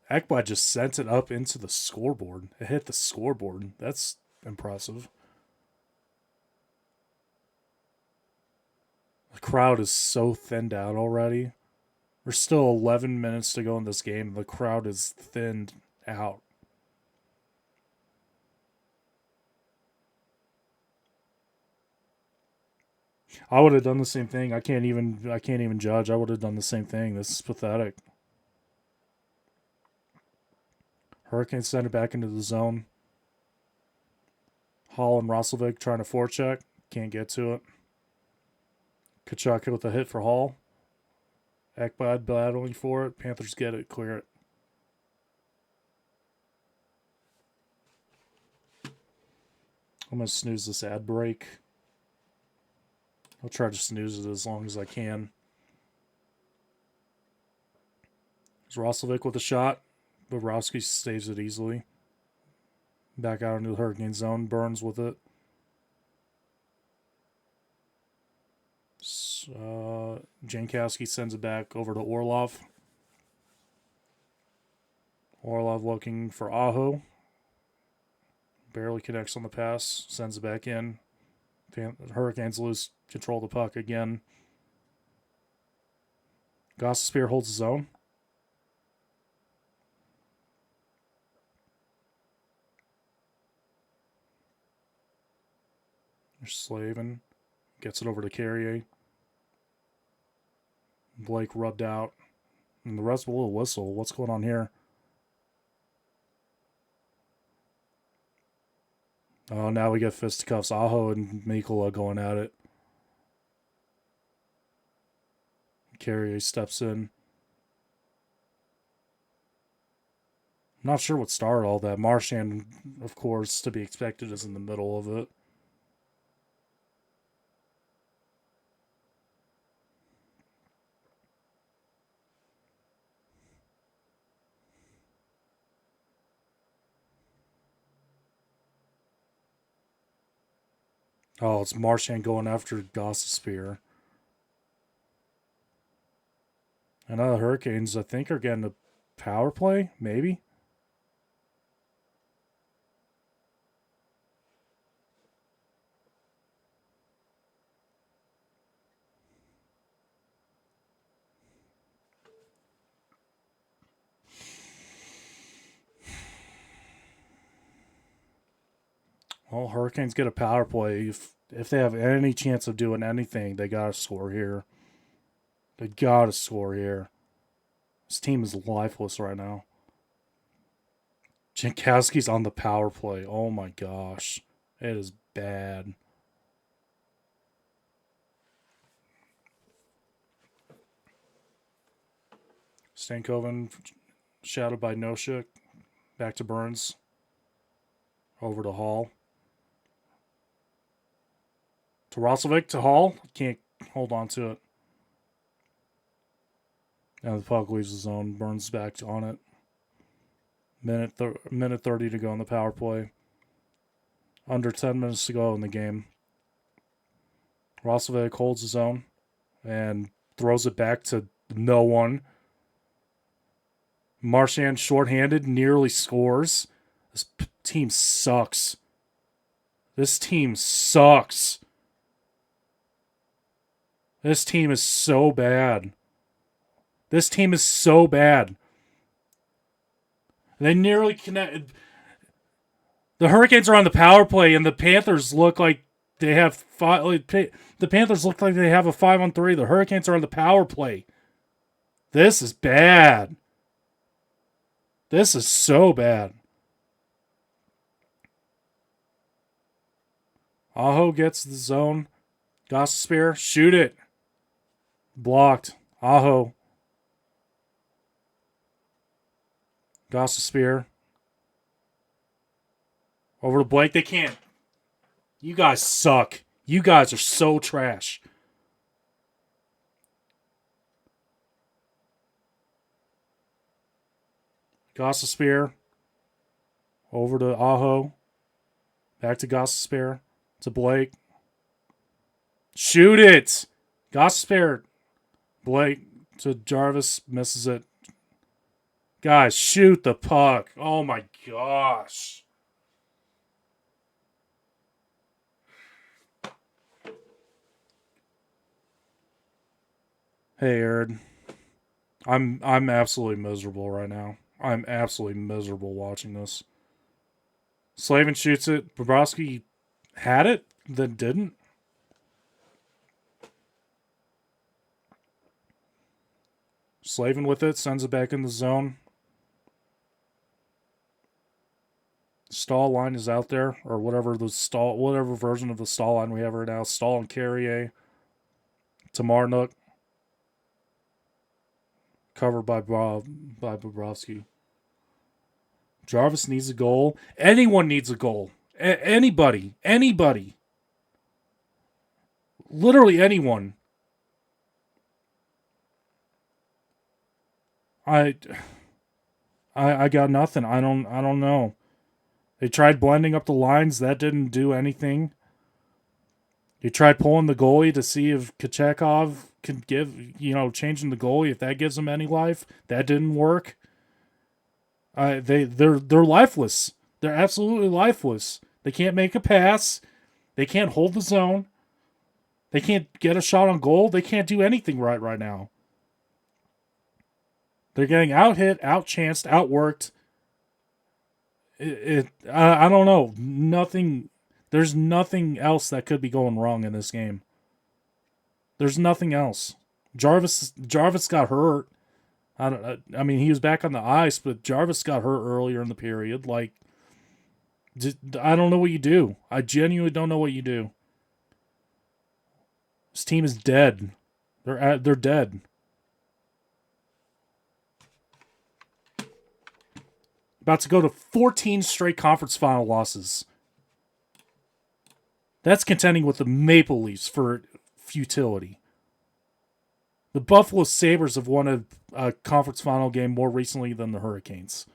[SPEAKER 1] Ekblad just sent it up into the scoreboard. It hit the scoreboard. That's impressive. The crowd is so thinned out already. There's still 11 minutes to go in this game. The crowd is thinned out. I would have done the same thing. I can't even judge. I would have done the same thing. This is pathetic. Hurricanes send it back into the zone. Hall and Roslovic trying to forecheck. Can't get to it. Kachuk with a hit for Hall. Ekblad battling for it. Panthers get it. Clear it. I'm going to snooze this ad break. I'll try to snooze it as long as I can. There's Roslovic with a shot. Bobrovsky saves it easily. Back out into the Hurricane zone. Burns with it. Jankowski sends it back over to Orlov. Orlov looking for Aho. Barely connects on the pass. Sends it back in. Hurricanes lose control of the puck again. Gostisbehere holds his own. There's Slavin. Gets it over to Carrier. Blake rubbed out. And the rest of a little whistle. What's going on here? Oh, now we get fisticuffs. Aho and Mikula going at it. Carrier steps in. Not sure what started all that. Marchand, of course, to be expected, is in the middle of it. Oh, it's Marchand going after Goss's spear. And now the Hurricanes, I think, are getting a power play, maybe? Well, Hurricanes get a power play. If they have any chance of doing anything, they gotta score here. They gotta score here. This team is lifeless right now. Jankowski's on the power play. Oh my gosh. It is bad. Stankoven shadowed by Noshik. Back to Burns. Over to Hall. To Roslovic to Hall. Can't hold on to it. And the puck leaves the zone. Burns back on it. Minute 30 to go on the power play. Under 10 minutes to go in the game. Roslovic holds his own and throws it back to no one. Marchand shorthanded, nearly scores. This team sucks. This team sucks. This team is so bad. This team is so bad. They nearly connected. The Hurricanes are on the power play, and the Panthers look like they have five. The Panthers look like they have a 5-on-3. The Hurricanes are on the power play. This is bad. This is so bad. Aho gets the zone. Goss spear. Shoot it. Blocked. Aho. Goss spear. Over to Blake. They can't. You guys suck. You guys are so trash. Goss spear. Over to Aho. Back to Goss spear. To Blake. Shoot it. Goss spear. Blake to Jarvis. Misses it. Guys, shoot the puck. Oh my gosh. Hey, Aaron. I'm absolutely miserable right now. I'm absolutely miserable watching this. Slavin shoots it. Bobrovsky had it, then didn't. Slavin with it, sends it back in the zone. Stall line is out there, or whatever version of the stall line we have right now. Stall and Carrier to Marnook. Covered by Bobrovsky. Jarvis needs a goal. Anyone needs a goal. Anybody. Literally anyone. I got nothing. I don't know. They tried blending up the lines. That didn't do anything. They tried pulling the goalie to see if Kochekov could give, changing the goalie, if that gives them any life. That didn't work. They're lifeless. They're absolutely lifeless. They can't make a pass. They can't hold the zone. They can't get a shot on goal. They can't do anything right now. They're getting out-hit, out-chanced, outworked. I don't know. Nothing. There's nothing else that could be going wrong in this game. There's nothing else. Jarvis got hurt. I mean, he was back on the ice, but Jarvis got hurt earlier in the period. Like, I don't know what you do. I genuinely don't know what you do. This team is dead. They're dead. About to go to 14 straight conference final losses. That's contending with the Maple Leafs for futility. The Buffalo Sabres have won a conference final game more recently than the Hurricanes.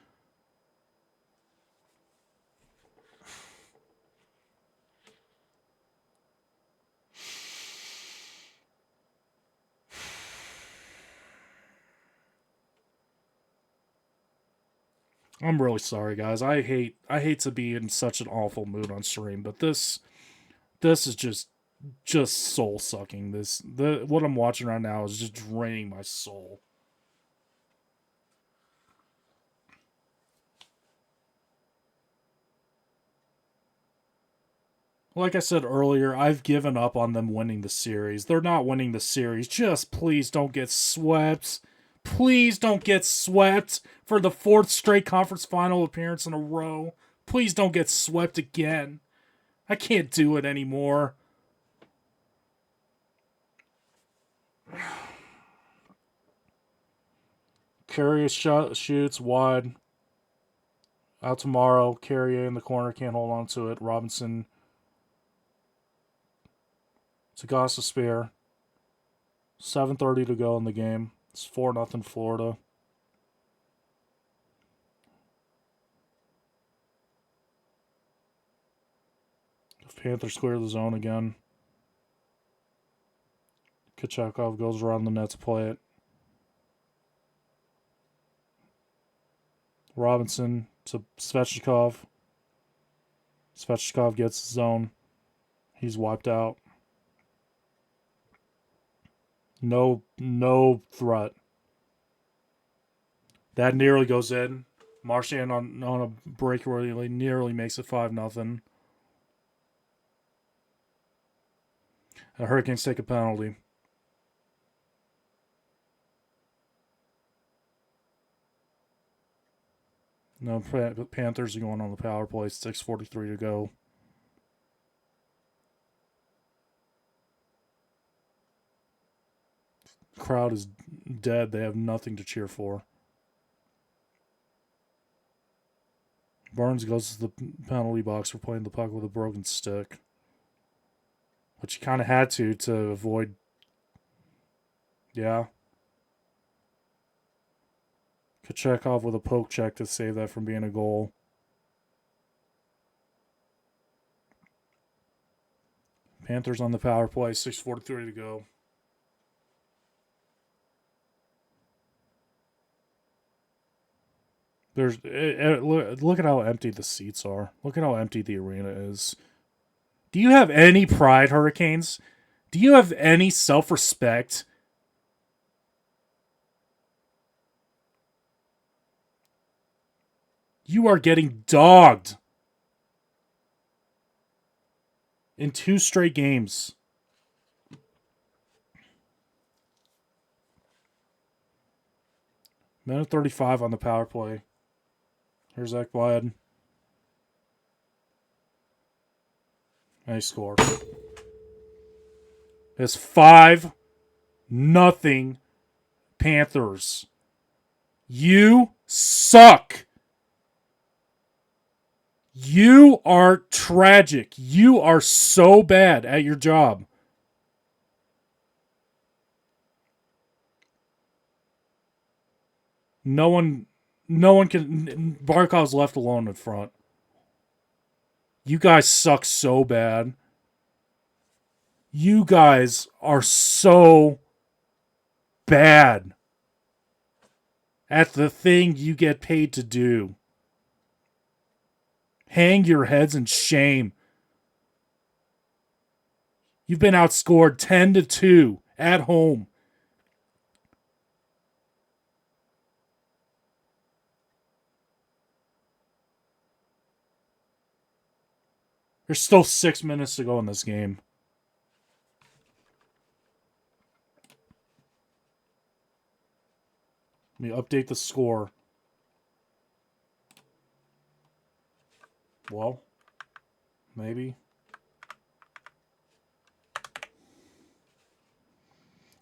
[SPEAKER 1] I'm really sorry, guys. I hate to be in such an awful mood on stream, but this is just soul sucking. What I'm watching right now is just draining my soul. Like I said earlier, I've given up on them winning the series. They're not winning the series. Just please don't get swept. Please don't get swept for the 4th straight conference final appearance in a row. Please don't get swept again. I can't do it anymore. Carrier shoots wide. Out tomorrow. Carrier in the corner. Can't hold on to it. Robinson. Sagasa spare. 7:30 to go in the game. It's 4-0 Florida. If Panthers clear the zone again. Kochetkov goes around the net to play it. Robinson to Svechnikov. Svechnikov gets the zone. He's wiped out. No threat. That nearly goes in. Marchand on a break where he nearly makes it 5-0. The Hurricanes take a penalty. No, Panthers are going on the power play. 6:43 to go. Crowd is dead. They have nothing to cheer for. Barnes goes to the penalty box for playing the puck with a broken stick. Which he kind of had to avoid. Yeah. Kochetkov with a poke check to save that from being a goal. Panthers on the power play. 6:43 to go. Look at how empty the seats are. Look at how empty the arena is. Do you have any pride, Hurricanes? Do you have any self-respect? You are getting dogged in 2 straight games. Minute 35 on the power play. Here's Ekblad. And he scores. It's 5-0 Panthers. You suck. You are tragic. You are so bad at your job. No one can. Barkov's left alone in front. You guys suck so bad. You guys are so bad at the thing you get paid to do. Hang your heads in shame. You've been outscored 10-2 at home. There's still 6 minutes to go in this game. Let me update the score. Well, maybe.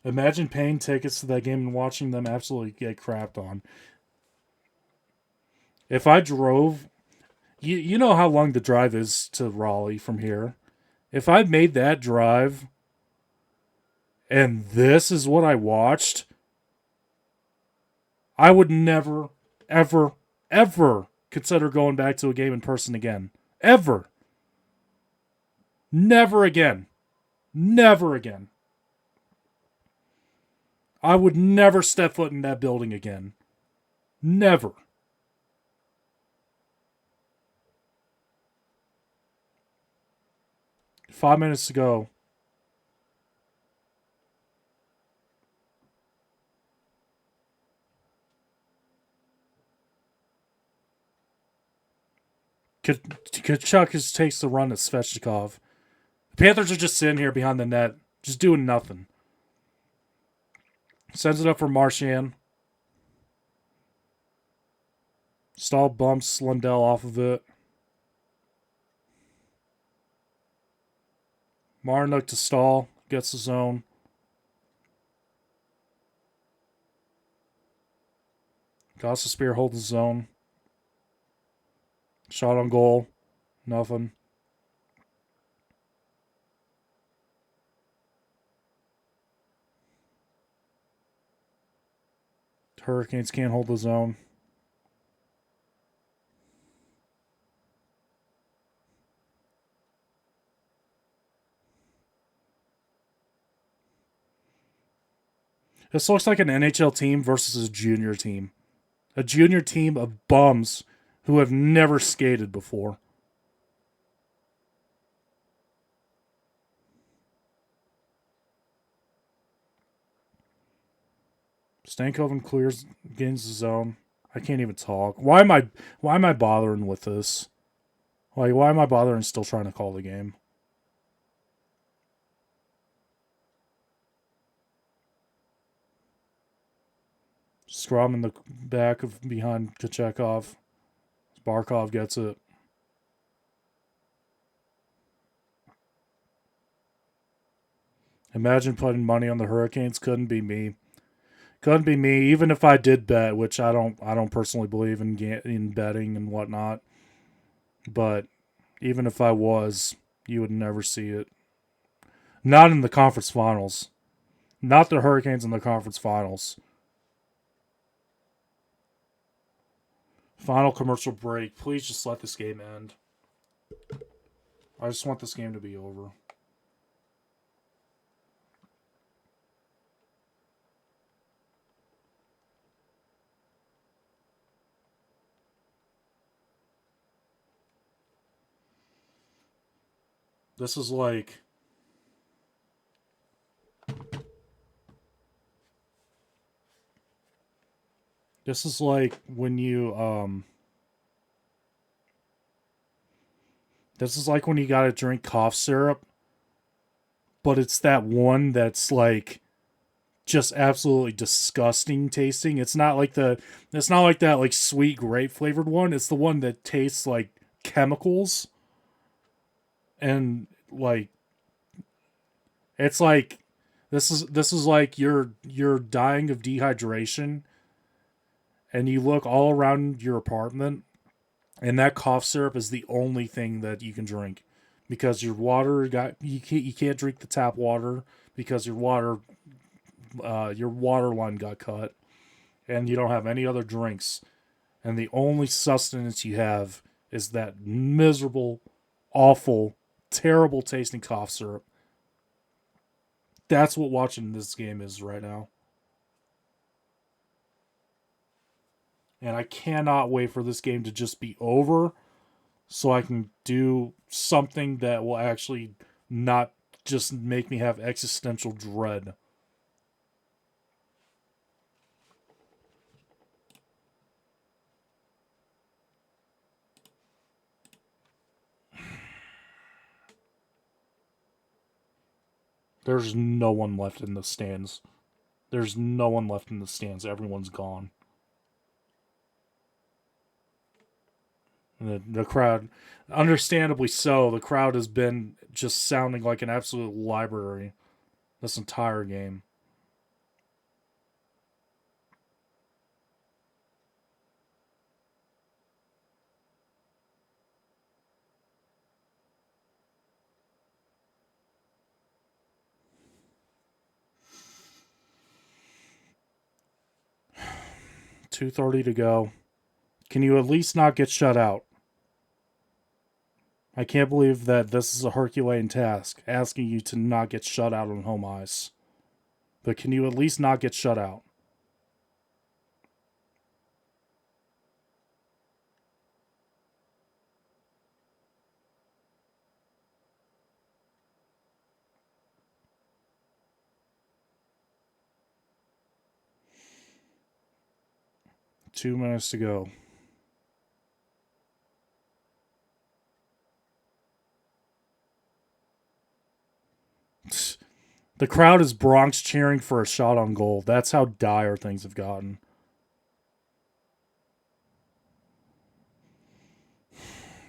[SPEAKER 1] Imagine paying tickets to that game and watching them absolutely get crapped on. If I drove, you know how long the drive is to Raleigh from here. If I made that drive and this is what I watched, I would never, ever, ever consider going back to a game in person again. Ever. Never again. Never again. I would never step foot in that building again. Never. Five minutes to go. Kachuk just takes the run at Svechnikov. The Panthers are just sitting here behind the net, just doing nothing. Sends it up for Marchand. Stahl bumps Lundell off of it. Marnook to Stahl. Gets the zone. Gossespear holds the zone. Shot on goal. Nothing. Hurricanes can't hold the zone. This looks like an NHL team versus a junior team. A junior team of bums who have never skated before. Stankoven gains the zone. I can't even talk. Why am I bothering with this? Like, why am I bothering still trying to call the game? Scrum in the back of behind Kochekov. Barkov gets it. Imagine putting money on the Hurricanes. Couldn't be me. Couldn't be me. Even if I did bet, which I don't personally believe in betting and whatnot. But even if I was, you would never see it. Not in the conference finals. Not the Hurricanes in the conference finals. Final commercial break. Please just let this game end. I just want this game to be over. This is like... This is like when you, This is like when you gotta drink cough syrup, but it's that one that's like just absolutely disgusting tasting. It's not like that like sweet grape flavored one. It's the one that tastes like chemicals. And like it's like this is like you're dying of dehydration and you look all around your apartment and that cough syrup is the only thing that you can drink because your water you can't drink the tap water because your water line got cut and you don't have any other drinks and the only sustenance you have is that miserable, awful, terrible tasting cough syrup. That's what watching this game is right now. And I cannot wait for this game to just be over so I can do something that will actually not just make me have existential dread. There's no one left in the stands. There's no one left in the stands. Everyone's gone. The crowd, understandably so, the crowd has been just sounding like an absolute library this entire game. 2:30 to go. Can you at least not get shut out? I can't believe that this is a Herculean task, asking you to not get shut out on home ice. But can you at least not get shut out? Two minutes to go. The crowd is Bronx cheering for a shot on goal. That's how dire things have gotten.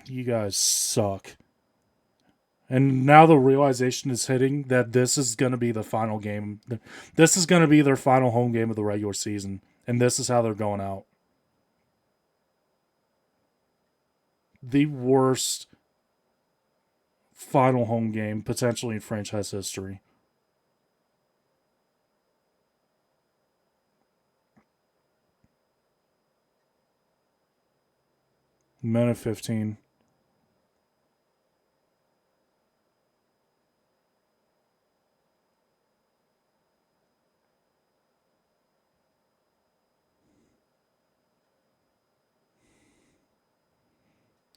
[SPEAKER 1] You guys suck. And now the realization is hitting that this is going to be the final game. This is going to be their final home game of the regular season. And this is how they're going out. The worst final home game potentially in franchise history. Minute 15.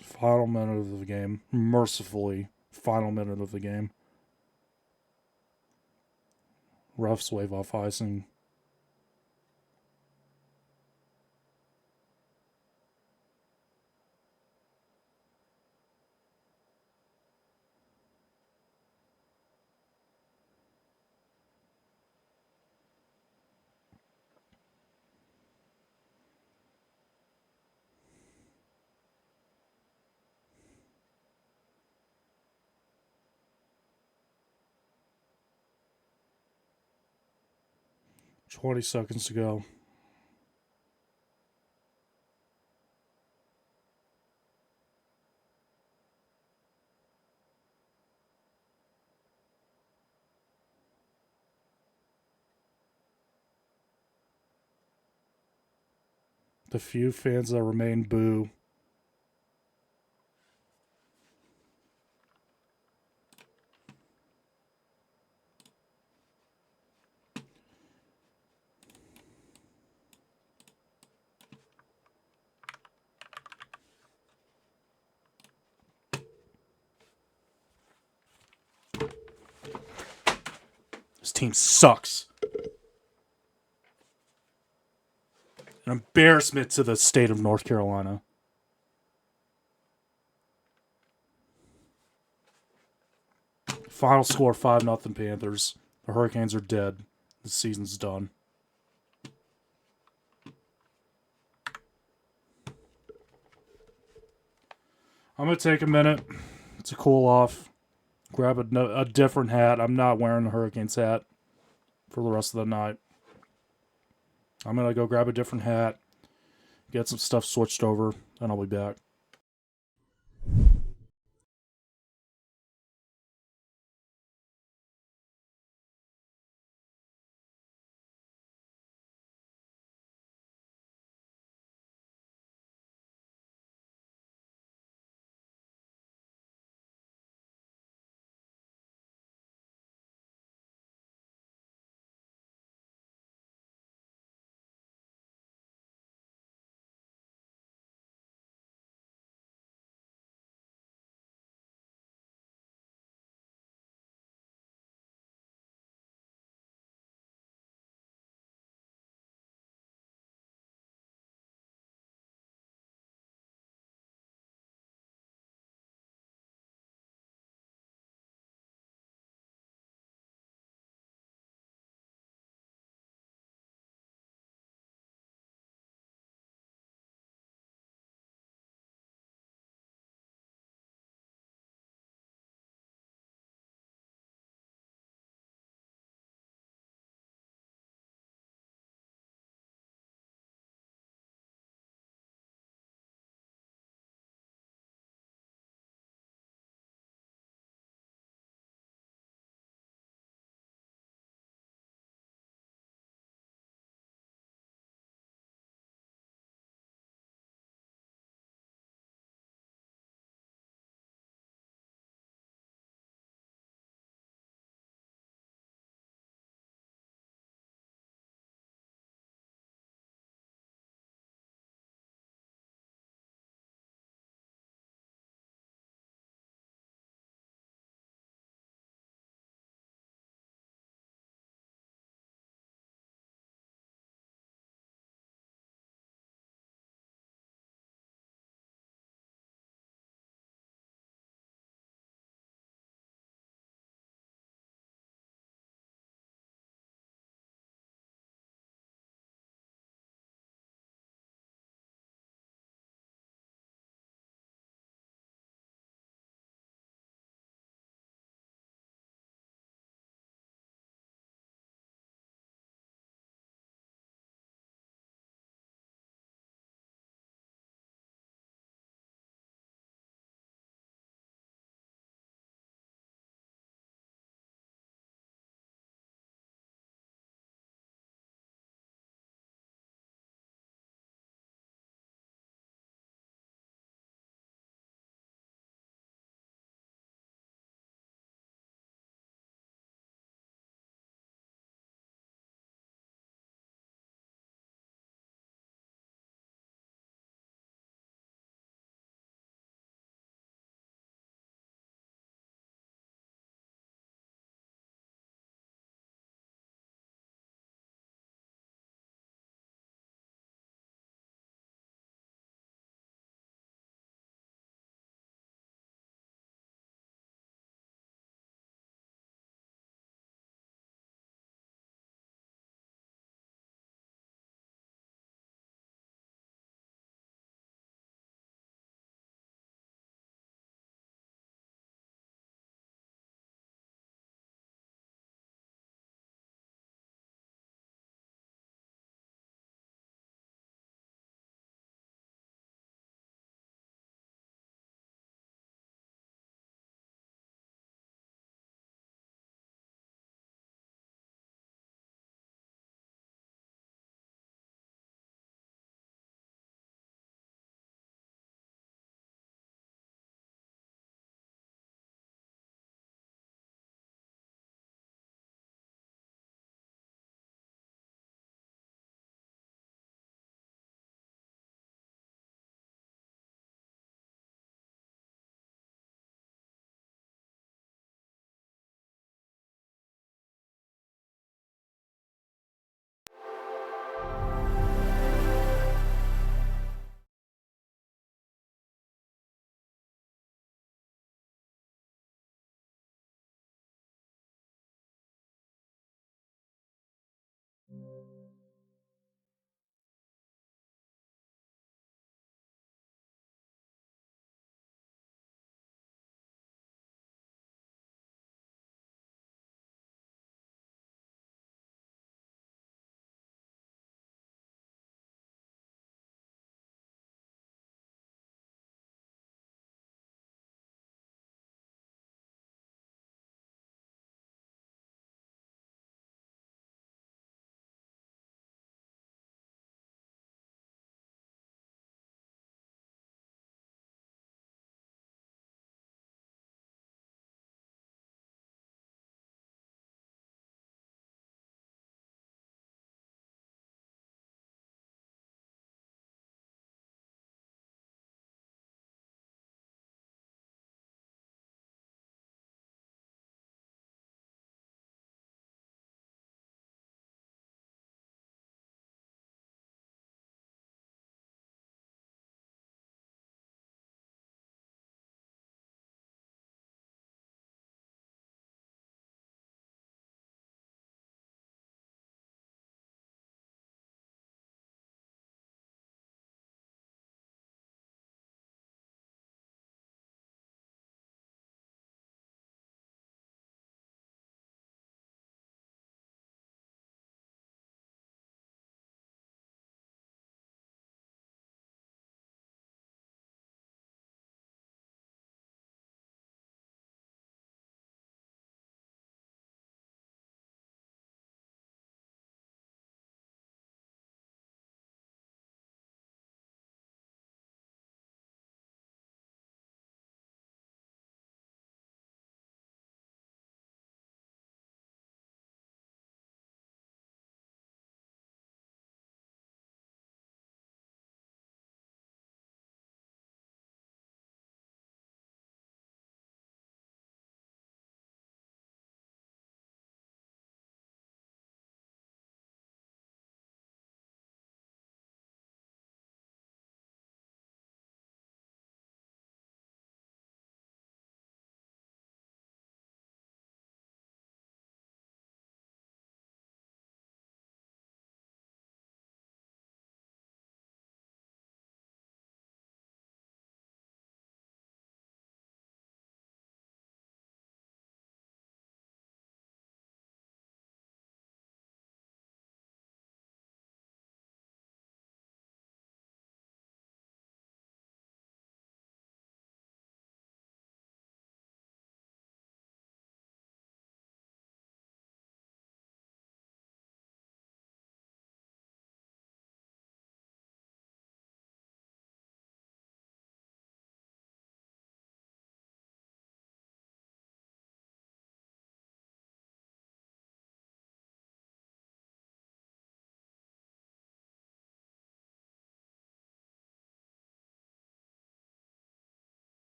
[SPEAKER 1] Final minute of the game. Mercifully, final minute of the game. Refs wave off icing. $20 seconds to go. The few fans that remain boo. This team sucks. An embarrassment to the state of North Carolina. Final score 5-0 Panthers. The Hurricanes are dead. The season's done. I'm going to take a minute to cool off. Grab a different hat. I'm not wearing the Hurricanes hat for the rest of the night. I'm going to go grab a different hat, get some stuff switched over, and I'll be back.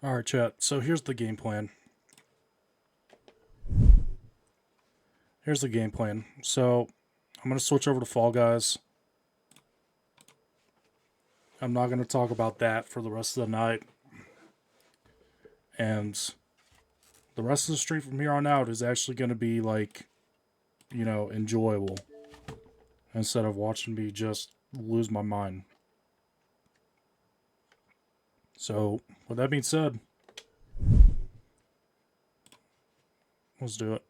[SPEAKER 1] Alright, chat. So here's the game plan. Here's the game plan. So I'm going to switch over to Fall Guys. I'm not going to talk about that for the rest of the night. And the rest of the stream from here on out is actually going to be like, you know, enjoyable. Instead of watching me just lose my mind. So, with that being said, let's do it.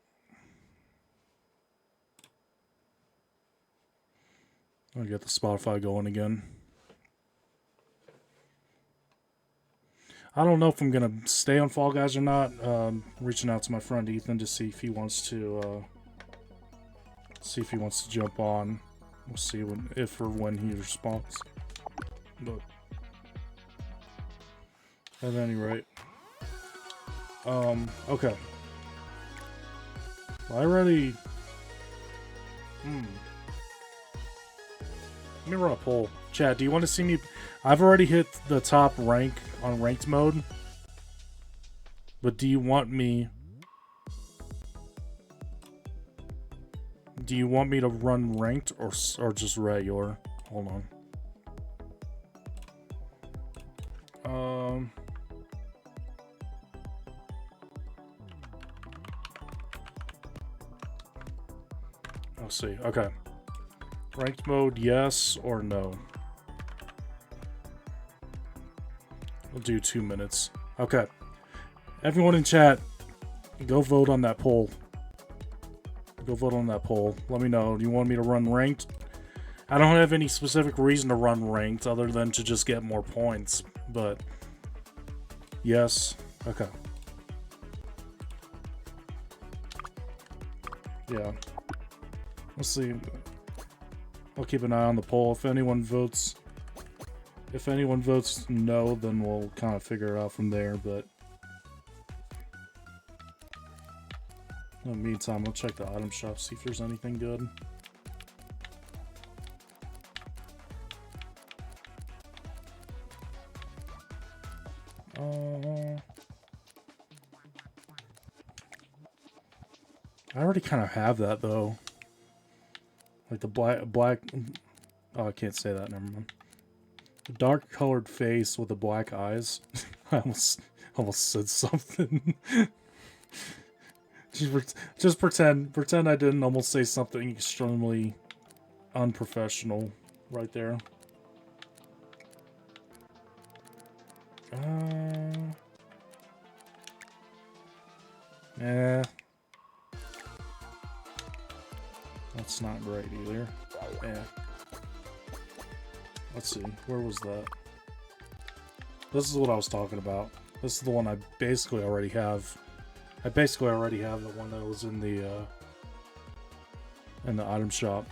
[SPEAKER 1] I'll get the Spotify going again. I don't know if I'm gonna stay on Fall Guys or not. Reaching out to my friend Ethan to see if he wants to jump on. We'll see if or when he responds. But at any rate, okay. I already. Let me run a poll. Chat, do you want to see me? I've already hit the top rank on ranked mode. But do you want me... Do you want me to run ranked or just regular? Hold on. Let's see. Okay. Ranked mode, yes or no? We'll do 2 minutes. Okay. Everyone in chat, go vote on that poll. Go vote on that poll. Let me know. Do you want me to run ranked? I don't have any specific reason to run ranked other than to just get more points. But, yes. Okay. Yeah. Let's see. I'll keep an eye on the poll. If anyone votes no, then we'll kind of figure it out from there, but in the meantime, I'll check the item shop, see if there's anything good. I already kind of have that though. Like the black. Oh, I can't say that. Never mind. The dark colored face with the black eyes. I almost said something. just pretend I didn't almost say something extremely unprofessional right there. Yeah. That's not great either. Yeah. Let's see. Where was that? This is what I was talking about. This is the one I basically already have. I basically already have the one that was in the item shop.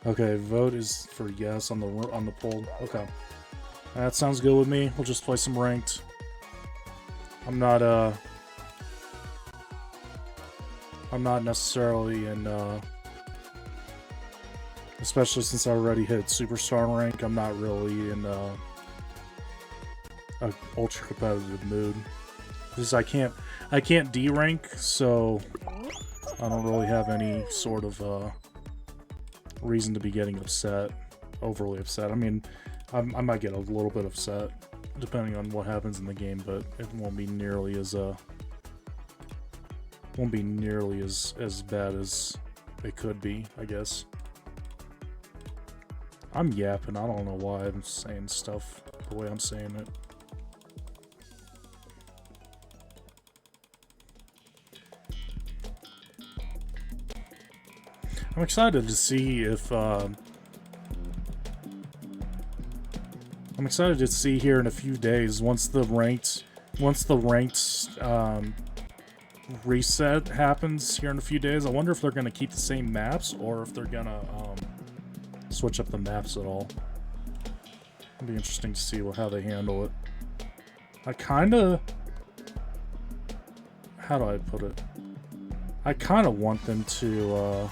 [SPEAKER 1] Okay, vote is for yes on the poll. Okay. That sounds good with me. We'll just play some ranked. I'm not necessarily in especially since I already hit superstar rank, I'm not really in a ultra competitive mood. Because I can't D rank, so I don't really have any sort of reason to be getting overly upset. I mean, I might get a little bit upset depending on what happens in the game, but it won't be nearly as bad as it could be, I guess. I'm yapping. I don't know why I'm saying stuff the way I'm saying it. I'm excited to see if I'm excited to see here in a few days once the ranked reset happens here in a few days. I wonder if they're going to keep the same maps or if they're going to switch up the maps at all. It'll be interesting to see how they handle it. I kind of... How do I put it? I kind of want them to...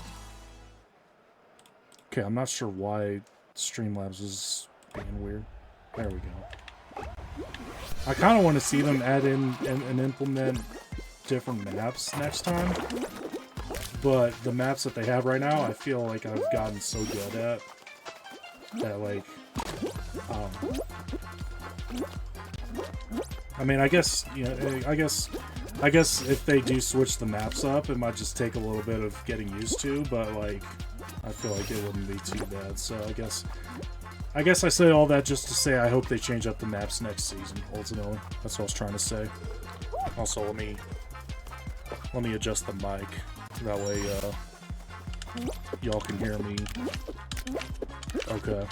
[SPEAKER 1] Okay, I'm not sure why Streamlabs is being weird. There we go. I kind of want to see them add in and implement different maps next time. But the maps that they have right now, I feel like I've gotten so good at that, like, I mean, I guess, you know, I guess if they do switch the maps up, it might just take a little bit of getting used to, but, like, I feel like it wouldn't be too bad. So I guess I say all that just to say I hope they change up the maps next season, ultimately. That's what I was trying to say. Also, let me adjust the mic. That way, y'all can hear me. Okay.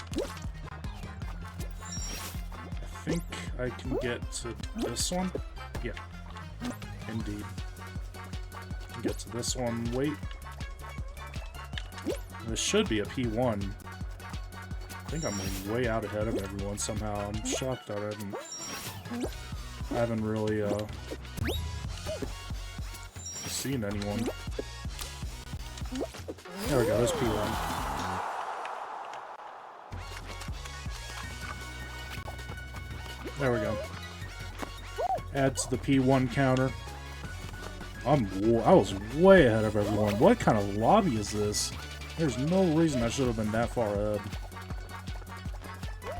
[SPEAKER 1] I think I can get to this one. Yeah. Indeed. Get to this one. Wait. This should be a P1. I think I'm way out ahead of everyone somehow. I'm shocked that I haven't really seen anyone. There we go, there's P1. There we go. Add to the P1 counter. I was way ahead of everyone. What kind of lobby is this? There's no reason I should have been that far ahead.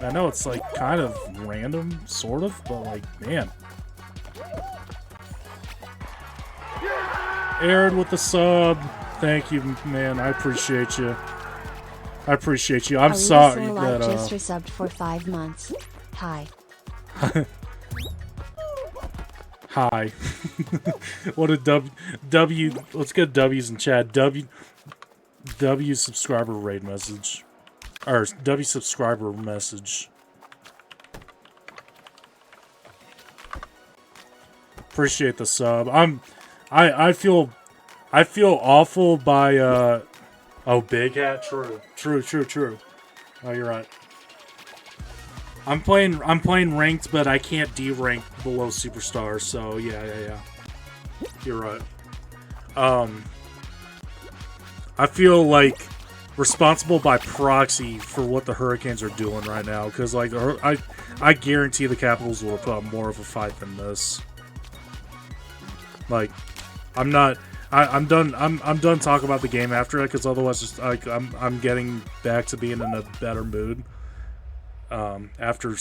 [SPEAKER 1] I know it's like kind of random, sort of, but like, man. Aaron with the sub. Thank you, man. I appreciate you. I appreciate you. I'm sorry that
[SPEAKER 2] just resubbed for 5 months. Hi.
[SPEAKER 1] Hi. What a W. Let's get W's in chat. W subscriber raid message. Or W subscriber message. Appreciate the sub. I feel awful by oh, Big Hat. True. Oh, you're right. I'm playing ranked, but I can't D-rank below superstar, so yeah. You're right. I feel like responsible by proxy for what the Hurricanes are doing right now, because like I guarantee the Capitals will put up more of a fight than this. Like, I'm done talking about the game after it, because otherwise just like I'm getting back to being in a better mood after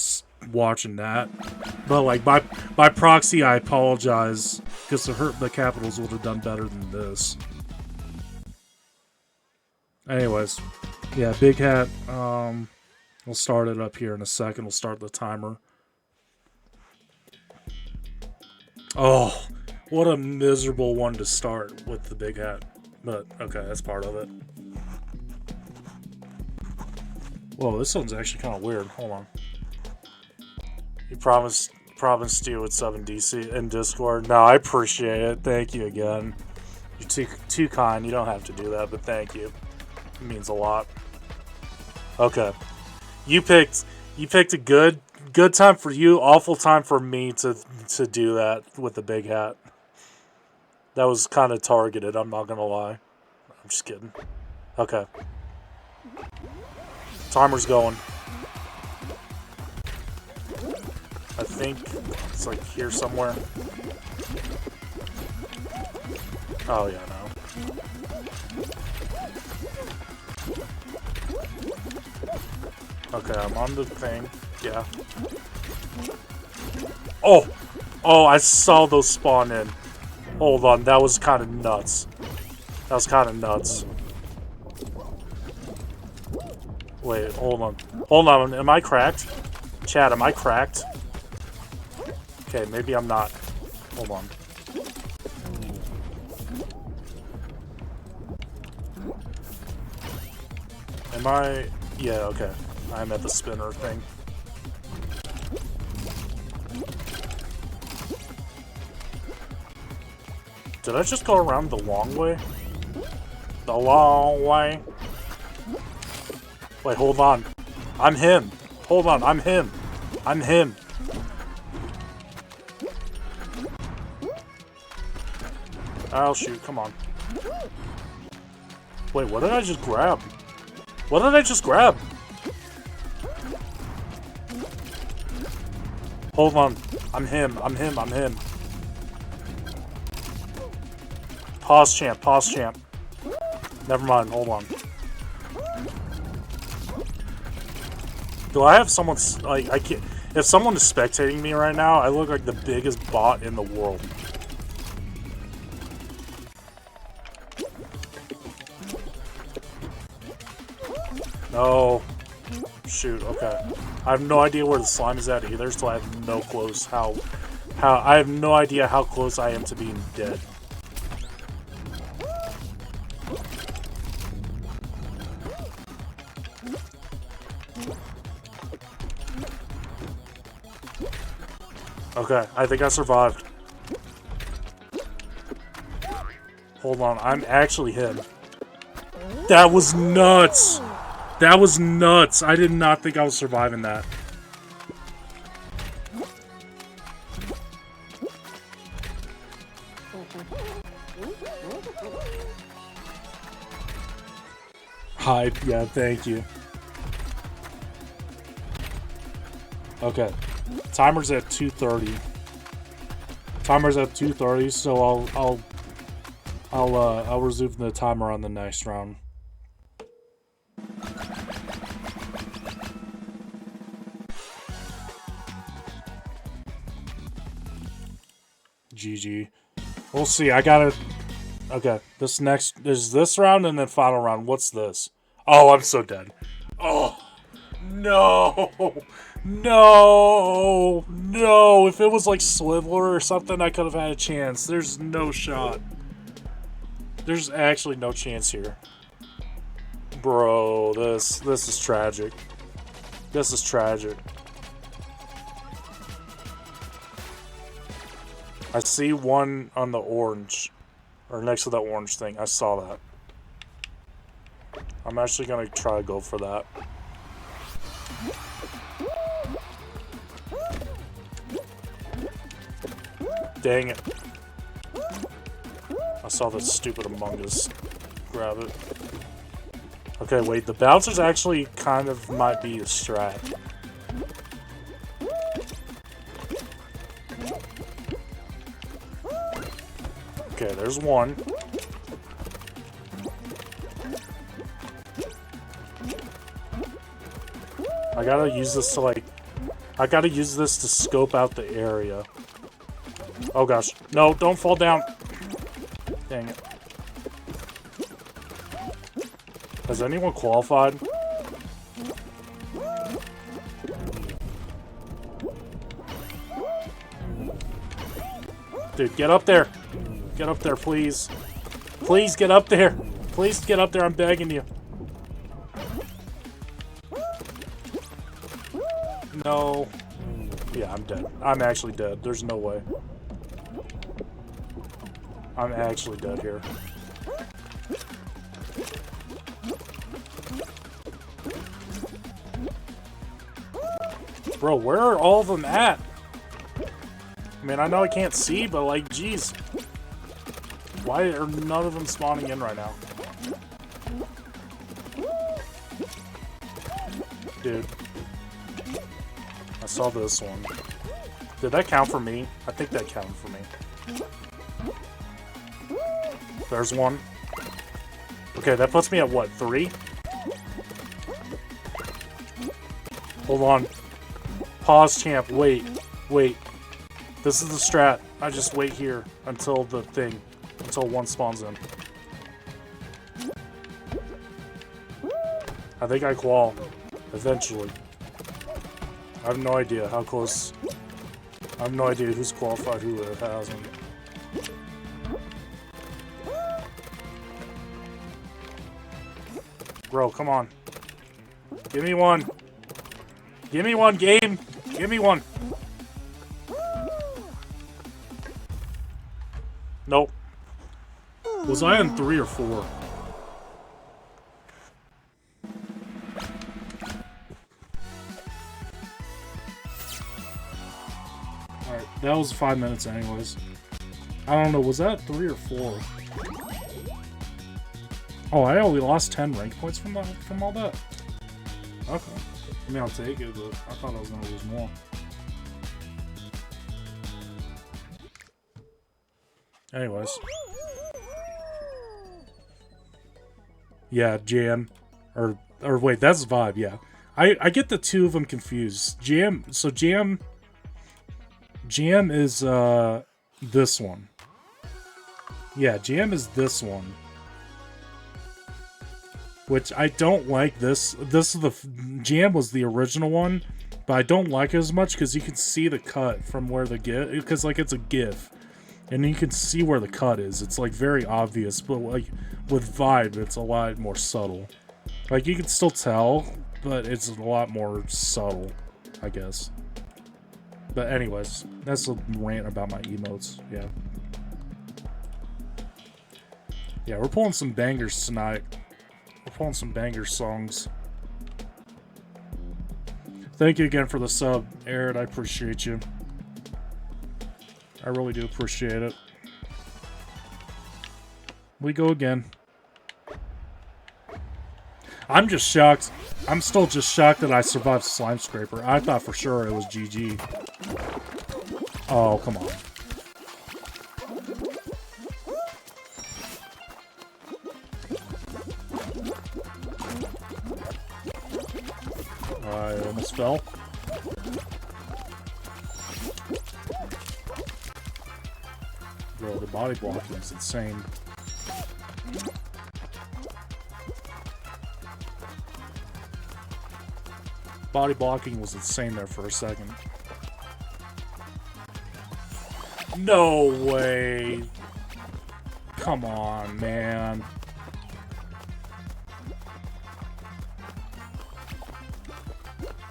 [SPEAKER 1] watching that. But like by proxy, I apologize, because the Capitals would have done better than this. Anyways, yeah, Big Hat. We'll start it up here in a second. We'll start the timer. Oh, what a miserable one to start with the Big Hat. But, okay, that's part of it. Whoa, this one's actually kind of weird. Hold on. You promised you would sub in DC in Discord. No, I appreciate it. Thank you again. You're too kind. You don't have to do that, but thank you. It means a lot. Okay. You picked a good time for you, awful time for me to do that with the Big Hat. That was kind of targeted, I'm not gonna lie. I'm just kidding. Okay. Timer's going. I think it's like here somewhere. Oh yeah, no. Okay, I'm on the thing. Yeah. Oh! Oh, I saw those spawn in. Hold on, that was kind of nuts. That was kind of nuts. Wait, hold on. Hold on, am I cracked? Chat, am I cracked? Okay, maybe I'm not. Hold on. Am I... Yeah, okay. I'm at the spinner thing. Did I just go around the long way? The long way? Wait, hold on. I'm him. Hold on, I'm him. I'm him. I'll shoot, come on. Wait, what did I just grab? What did I just grab? Hold on. I'm him. I'm him. I'm him. Pause champ. Pause champ. Never mind. Hold on. Do I have someone like I can't? If someone is spectating me right now, I look like the biggest bot in the world. No. Shoot. Okay. I have no idea where the slime is at either, so I have no close how I have no idea how close I am to being dead. Okay, I think I survived. Hold on, I'm actually him. That was nuts! That was nuts! I did not think I was surviving that. Hi, yeah, thank you. Okay. Timer's at 2:30. Timer's at 2:30, so I'll resume the timer on the next round. GG. We'll see. I gotta. Okay, this next is this round and then final round. What's this? Oh, I'm so dead. Oh no. No, no. If it was like Sliver or something, I could have had a chance. There's no shot. There's actually no chance here. Bro, this is tragic. This is tragic. I see one on the orange, or next to that orange thing. I saw that. I'm actually gonna try to go for that. Dang it. I saw that stupid Among Us grab it. Okay, wait, the bouncers actually kind of might be a strat. Okay, there's one. I gotta use this to scope out the area. Oh gosh. No, don't fall down. Dang it. Has anyone qualified? Dude, get up there. Get up there, please. Please get up there. Please get up there, I'm begging you. No. Yeah, I'm dead. I'm actually dead. There's no way. I'm actually dead here. Bro, where are all of them at? I mean, I know I can't see, but like, geez. Why are none of them spawning in right now? Dude. I saw this one. Did that count for me? I think that counted for me. There's one. Okay, that puts me at what, 3? Hold on. Pause, champ. Wait. Wait. This is the strat. I just wait here until the thing. Until one spawns in. I think I qual. Eventually. I have no idea how close. I have no idea who's qualified, who hasn't. Bro, come on. Give me one. Give me one, game. Give me one. Nope. Was I on 3 or 4? Alright, that was 5 minutes anyways. I don't know, was that 3 or 4? Oh, I only lost 10 rank points from all that. Okay. I mean, I'll take it, but I thought I was gonna lose more. Anyways. Yeah, Jam. Or wait, that's Vibe, yeah. I get the two of them confused. Jam is this one. Yeah, Jam is this one. Which I don't like this. This is the Jam was the original one, but I don't like it as much because you can see the cut from where the GIF, because like it's a GIF, and you can see where the cut is. It's like very obvious, but like with Vibe, it's a lot more subtle. Like you can still tell, but it's a lot more subtle, I guess. But anyways, that's a rant about my emotes. Yeah. Yeah, we're pulling some bangers tonight. We're pulling some banger songs. Thank you again for the sub, Aaron. I appreciate you. I really do appreciate it. We go again. I'm just shocked. I'm still just shocked that I survived Slime Scraper. I thought for sure it was GG. Oh, come on. I almost fell. Bro, the body blocking is insane. Body blocking was insane there for a second. No way. Come on, man.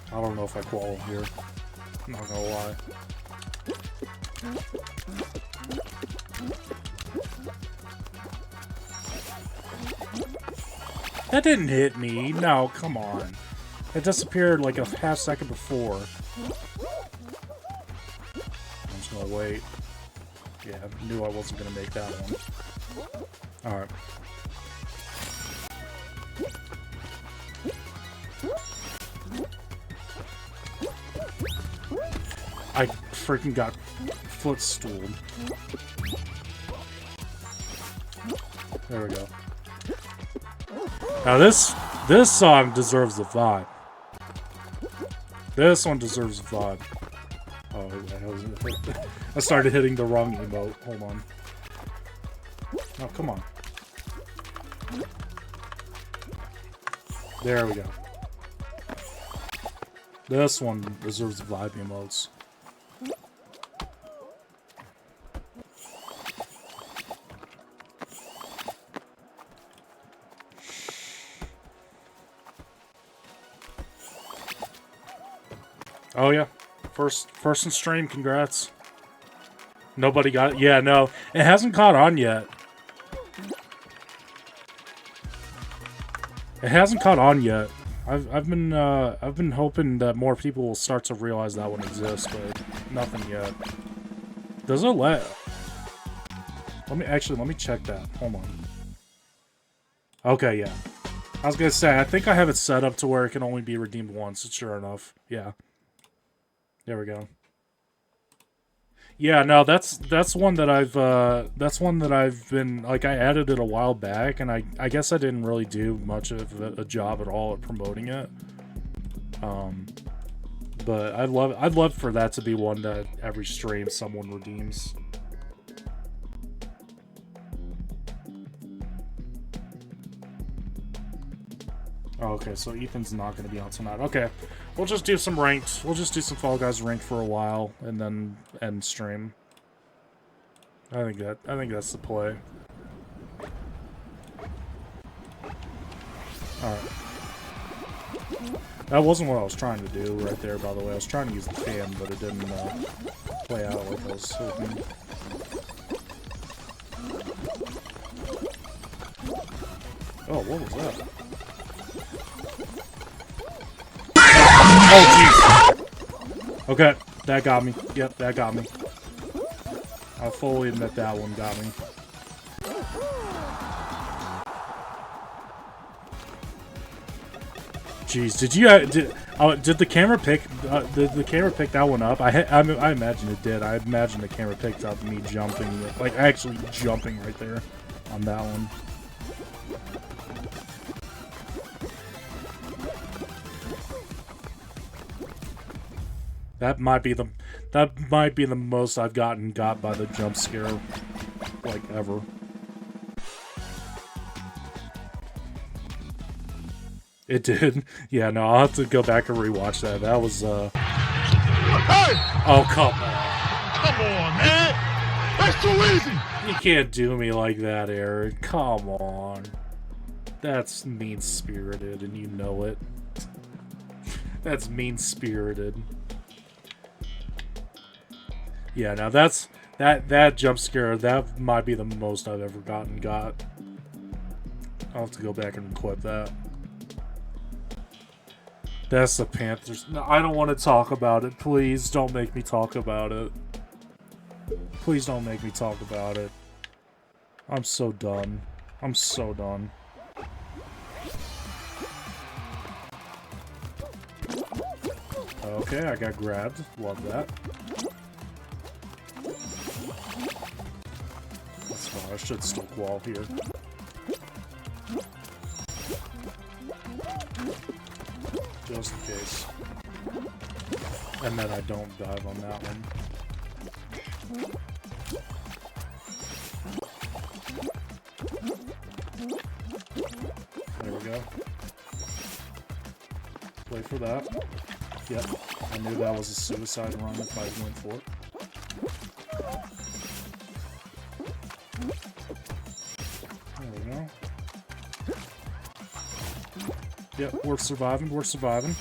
[SPEAKER 1] I don't know if I qualify here. I'm not gonna lie. That didn't hit me. No, come on. It disappeared like a half second before. I'm just gonna wait. Yeah, I knew I wasn't gonna make that one. Alright. I freaking got footstooled. There we go. Now this song deserves a vibe. This one deserves a vibe. Oh, I started hitting the wrong emote. Hold on. Oh, come on. There we go. This one deserves vibe emotes. Oh yeah, first in stream. Congrats. Nobody got it. Yeah, no, it hasn't caught on yet. It hasn't caught on yet. I've been hoping that more people will start to realize that one exists, but nothing yet. Does it let me check that. Hold on. Okay, yeah. I was gonna say I think I have it set up to where it can only be redeemed once. Sure enough, yeah. There we go. Yeah, no, that's one that I've been, like, I added it a while back, and I guess I didn't really do much of a job at all at promoting it. But I'd love for that to be one that every stream someone redeems. Oh, okay, so Ethan's not going to be on tonight. Okay, we'll just do some ranked. We'll just do some Fall Guys ranked for a while, and then end stream. I think that's the play. All right. That wasn't what I was trying to do right there, by the way. I was trying to use the fan, but it didn't play out like I was hoping. Oh, what was that? Oh, jeez. Okay, that got me. Yep, that got me. I'll fully admit that one got me. Jeez, Oh, did the camera pick? Did the camera pick that one up? I imagine it did. I imagine the camera picked up me jumping, like actually jumping right there on that one. That might be the most I've got by the jump scare, like, ever. It did. Yeah, no, I'll have to go back and rewatch that. That was,
[SPEAKER 3] Hey!
[SPEAKER 1] Oh, come on.
[SPEAKER 3] Come on, man! That's too easy!
[SPEAKER 1] You can't do me like that, Eric. Come on. That's mean-spirited, and you know it. That's mean-spirited. Yeah, now that jump scare, that might be the most I've ever got. I'll have to go back and clip that. That's the Panthers. No, I don't want to talk about it. Please don't make me talk about it. Please don't make me talk about it. I'm so done. I'm so done. Okay, I got grabbed. Love that. That's fine. I should stick wall here. Just in case. And then I don't dive on that one. There we go. Wait for that. Yep. I knew that was a suicide run if I went for it. There we go. Yep, we're surviving, we're surviving.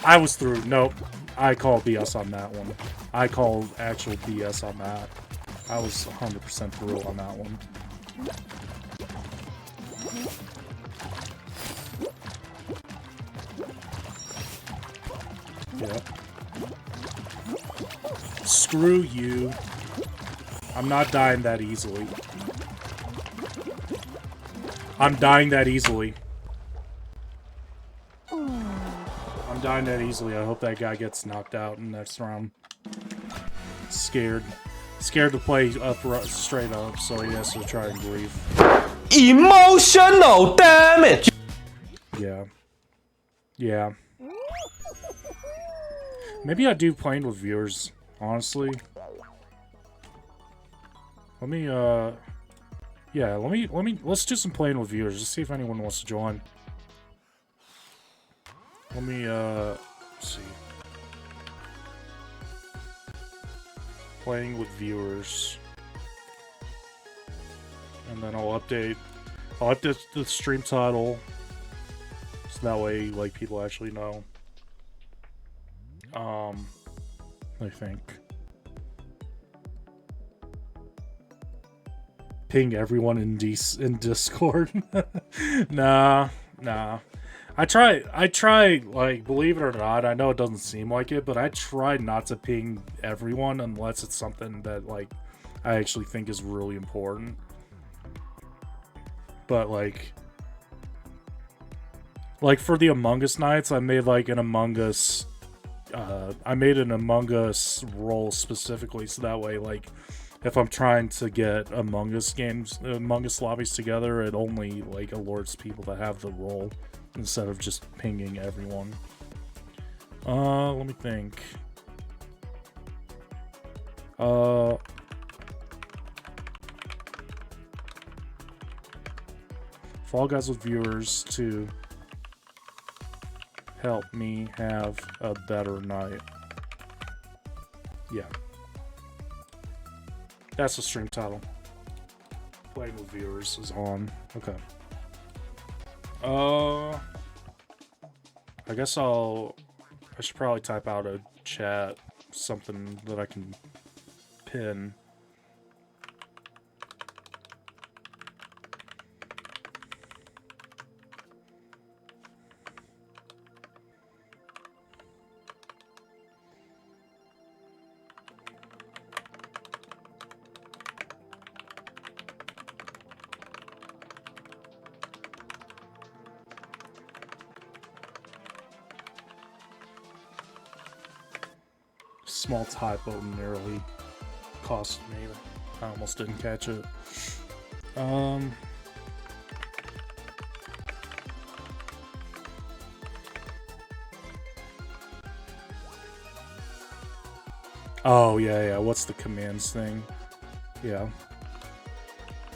[SPEAKER 1] I was through. Nope. I call BS on that one. I call actual BS on that. I was 100% through on that one. Yep. Screw you. I'm not dying that easily. I'm dying that easily. I'm dying that easily. I hope that guy gets knocked out in the next round. Scared. Scared to play straight up, so he has to try and grieve.
[SPEAKER 4] Emotional damage!
[SPEAKER 1] Yeah. Yeah. Maybe I do playing with viewers, honestly. Let me, yeah, let's do some playing with viewers. Let's see if anyone wants to join. Let me, let's see. Playing with viewers. And then I'll update the stream title. So that way, like, people actually know. I think. Ping everyone in Discord. Nah. I try, like, believe it or not, I know it doesn't seem like it, but I try not to ping everyone unless it's something that, like, I actually think is really important. But, like for the Among Us nights, I made, like, an Among Us, role specifically, so that way, like, if I'm trying to get Among Us games, Among Us lobbies together, it only, like, alerts people that have the role instead of just pinging everyone. Let me think. Fall Guys with viewers to help me have a better night. Yeah. That's the stream title. Playing with viewers is on. Okay. I guess I should probably type out a chat, something that I can pin. small typo nearly cost me. I almost didn't catch it. Oh, yeah. What's the commands thing? Yeah.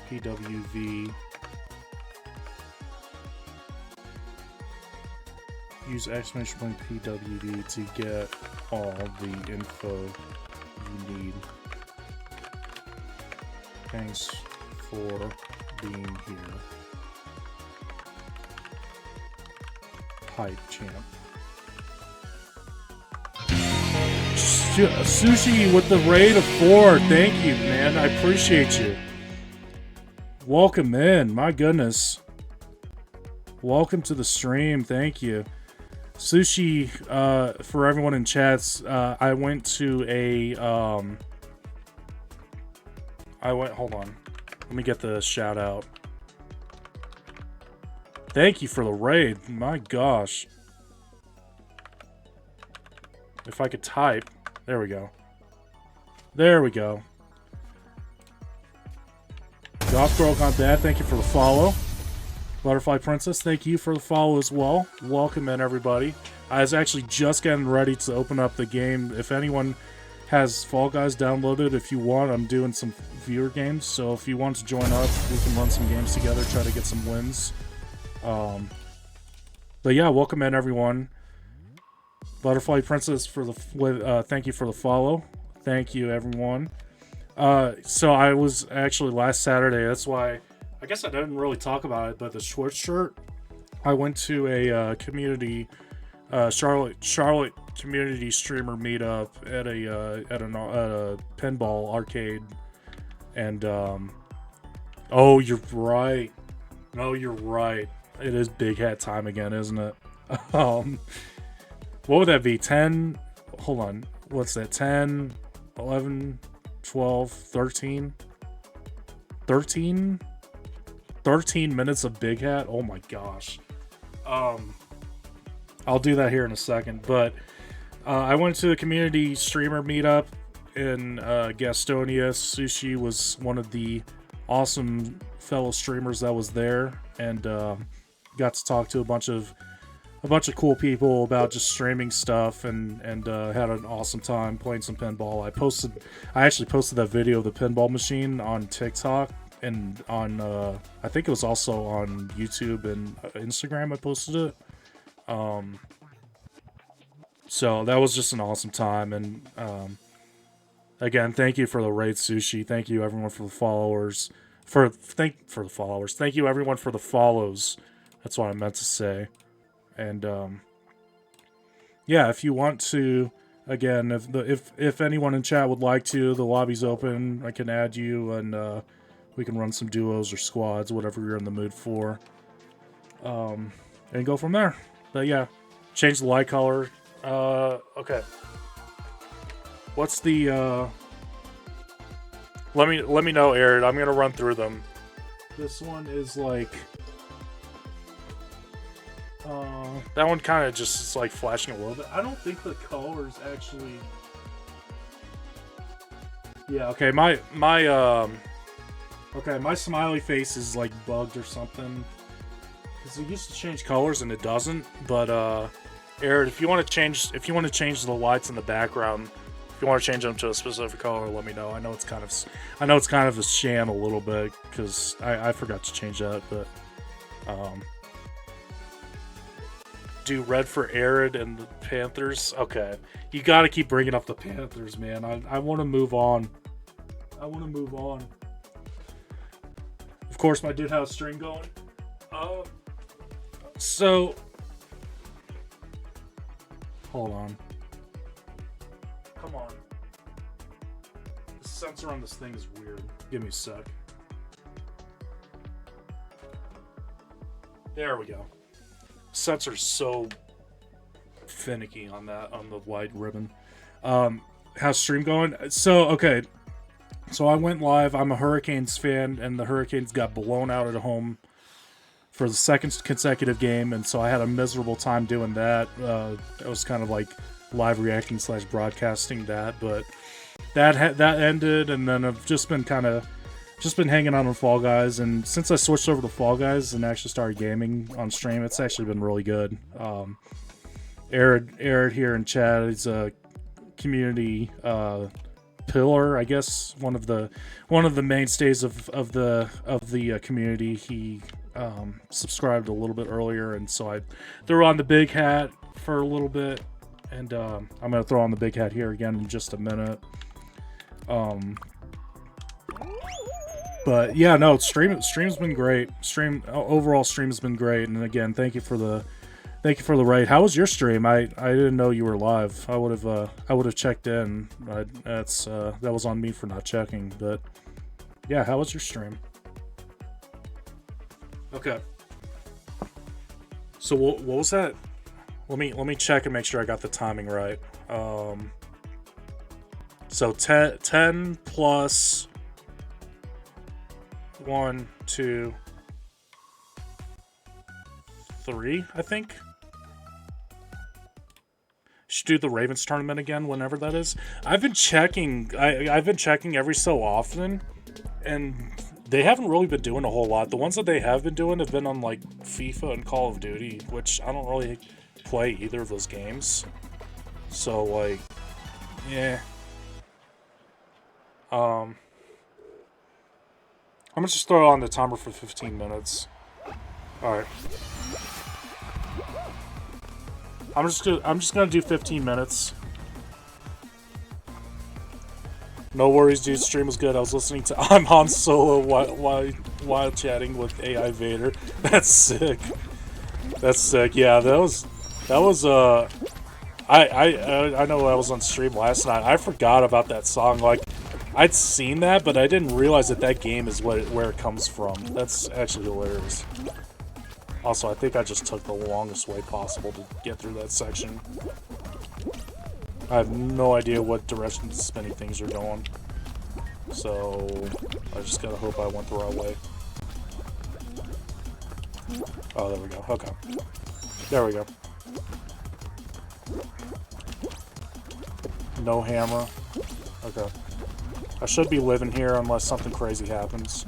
[SPEAKER 1] PWV. Use exclamation point PWV to get all the info you need. Thanks for being here. Hype champ. Sushi with the raid of 4. Thank you, man. I appreciate you. Welcome in. My goodness. Welcome to the stream. Thank you. Sushi, for everyone in chats, I went to a, hold on. Let me get the shout out. Thank you for the raid. My gosh. If I could type. There we go. There we go. Golf Girl Gone Bad, thank you for the follow. Butterfly Princess, thank you for the follow as well. Welcome in, everybody. I was actually just getting ready to open up the game. If anyone has Fall Guys downloaded, if you want, I'm doing some viewer games. So if you want to join up, we can run some games together, try to get some wins. But yeah, welcome in, everyone. Butterfly Princess for the thank you for the follow. Thank you, everyone. So I was actually last Saturday. That's why I guess I didn't really talk about it. But the Schwartz shirt, I went to a community, Charlotte community streamer meetup at a pinball arcade, and oh, you're right. No, you're right. It is big hat time again, isn't it? What would that be? 10? Hold on. What's that? 10, 11, 12, 13? 13? 13 minutes of Big Hat? Oh my gosh. I'll do that here in a second. But I went to a community streamer meetup in Gastonia. Sushi was one of the awesome fellow streamers that was there. And got to talk to a bunch of cool people about just streaming stuff, and had an awesome time playing some pinball. I actually posted that video of the pinball machine on TikTok and on I think it was also on YouTube and Instagram. I posted it. So that was just an awesome time, and again, thank you for the raid, Sushi. Thank you everyone for the followers. Thank you everyone for the follows. That's what I meant to say. And yeah, if you want to, again, if anyone in chat would like to, the lobby's open. I can add you, and we can run some duos or squads, whatever you're in the mood for, and go from there. But yeah, change the light color. Okay. What's the Let me know, Aaron. I'm gonna run through them. This one is like. That one kind of just is like flashing a little bit. I don't think the colors actually. Yeah. Okay. My smiley face is like bugged or something. Because it used to change colors and it doesn't. But Aaron, if you want to change the lights in the background, if you want to change them to a specific color, let me know. I know it's kind of a sham a little bit because I forgot to change that, but do red for Arid and the Panthers. Okay, you got to keep bringing up the Panthers, man. I want to move on. Of course, my dude has string going. So hold on. Come on. The sensor on this thing is weird. Give me a sec. There we go. Sensor's so finicky on the wide ribbon. How's stream going? So okay, so I went live. I'm a Hurricanes fan, and the Hurricanes got blown out at home for the second consecutive game, and so I had a miserable time doing that. It was kind of like live reacting / broadcasting that, but that ended, and then I've just been hanging out on Fall Guys, and since I switched over to Fall Guys and actually started gaming on stream, it's actually been really good. Arid here in chat, he's a community pillar, I guess, one of the mainstays of the community. He subscribed a little bit earlier, and so I threw on the big hat for a little bit, and I'm gonna throw on the big hat here again in just a minute. But yeah, no, stream's been great. Overall stream's been great, and again, thank you for the raid. How was your stream? I didn't know you were live. I would have checked in. That was on me for not checking. But yeah, how was your stream? Okay. So what was that? Let me check and make sure I got the timing right. So 10 plus 1, 2, 3, I think. Should do the Ravens tournament again whenever that is. I've been checking. I've been checking every so often, and they haven't really been doing a whole lot. The ones that they have been doing have been on like FIFA and Call of Duty, which I don't really play either of those games. So like, yeah. I'm gonna just throw on the timer for 15 minutes. All right. I'm just gonna do 15 minutes. No worries, dude. Stream was good. I was listening to I'm Han Solo while chatting with AI Vader. That's sick. That's sick. Yeah, that was. I know I was on stream last night. I forgot about that song. Like, I'd seen that, but I didn't realize that game is where it comes from. That's actually hilarious. Also, I think I just took the longest way possible to get through that section. I have no idea what direction the spinning things are going. So, I just gotta hope I went the right way. Oh, there we go. Okay. There we go. No hammer. Okay. I should be living here unless something crazy happens.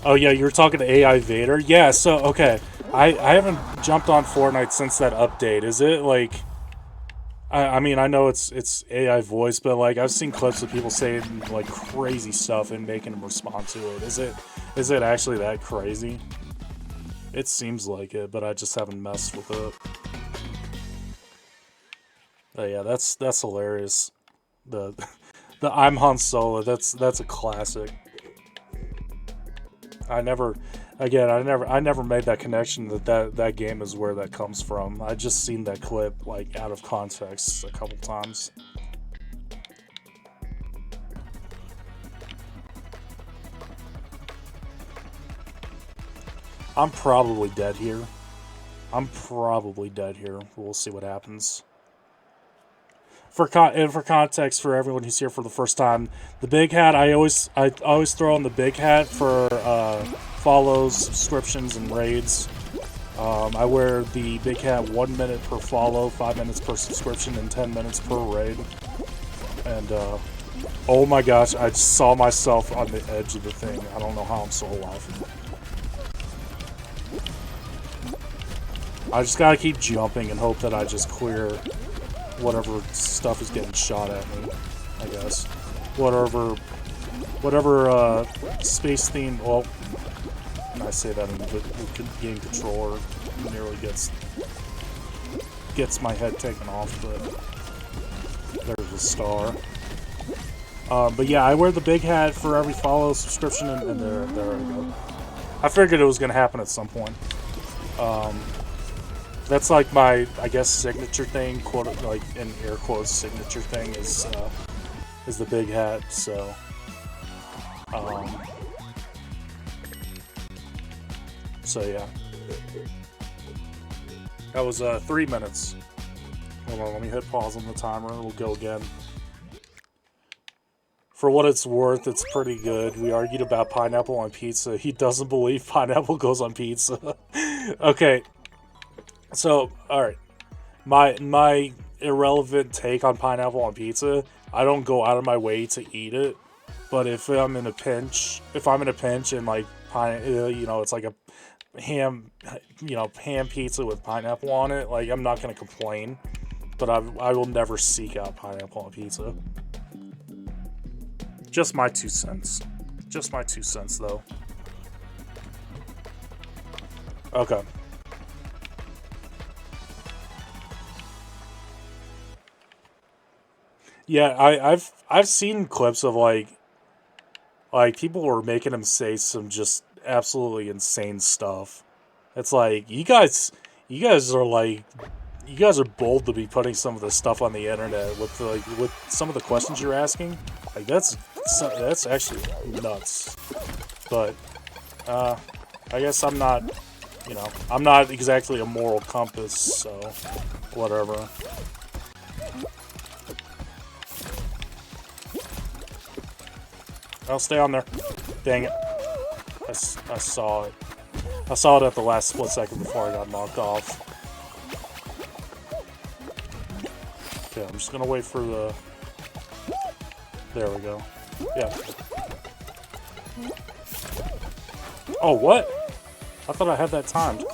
[SPEAKER 1] Oh yeah, you were talking to AI Vader? Yeah, so, okay. I haven't jumped on Fortnite since that update. Is it, like... I mean, I know it's AI voice, but, like, I've seen clips of people saying, like, crazy stuff and making them respond to it. Is it actually that crazy? It seems like it, but I just haven't messed with it. But yeah, that's hilarious. The I'm Han Solo, that's a classic. I never made that connection that game is where that comes from. I just seen that clip like out of context a couple times. I'm probably dead here. We'll see what happens. For context, for everyone who's here for the first time, the big hat, I always throw on the big hat for follows, subscriptions, and raids. I wear the big hat 1 minute per follow, 5 minutes per subscription, and 10 minutes per raid. And oh my gosh, I just saw myself on the edge of the thing. I don't know how I'm still alive. I just gotta keep jumping and hope that I just clear whatever stuff is getting shot at me, I guess. Whatever space theme, well, I say that in the game controller nearly gets my head taken off, but there's a star. But yeah, I wear the big hat for every follow, subscription, and there we go. I figured it was gonna happen at some point. That's like my, I guess, signature thing, quote, like in air quotes, signature thing is the big hat. So, yeah, that was 3 minutes. Hold on, let me hit pause on the timer. We'll go again. For what it's worth, it's pretty good. We argued about pineapple on pizza. He doesn't believe pineapple goes on pizza. Okay. So, alright. My irrelevant take on pineapple on pizza, I don't go out of my way to eat it. But if I'm in a pinch and like it's like a ham pizza with pineapple on it, like I'm not gonna complain. But I will never seek out pineapple on pizza. Just my 2 cents. Just my 2 cents, though. Okay. Yeah, I've seen clips of like people were making him say some just absolutely insane stuff. It's like you guys are bold to be putting some of this stuff on the internet with some of the questions you're asking. Like that's actually nuts. But I guess I'm not exactly a moral compass, so whatever. I'll stay on there. Dang it. I saw it. I saw it at the last split second before I got knocked off. Okay, I'm just gonna wait for the... There we go. Yeah. Oh, what? I thought I had that timed.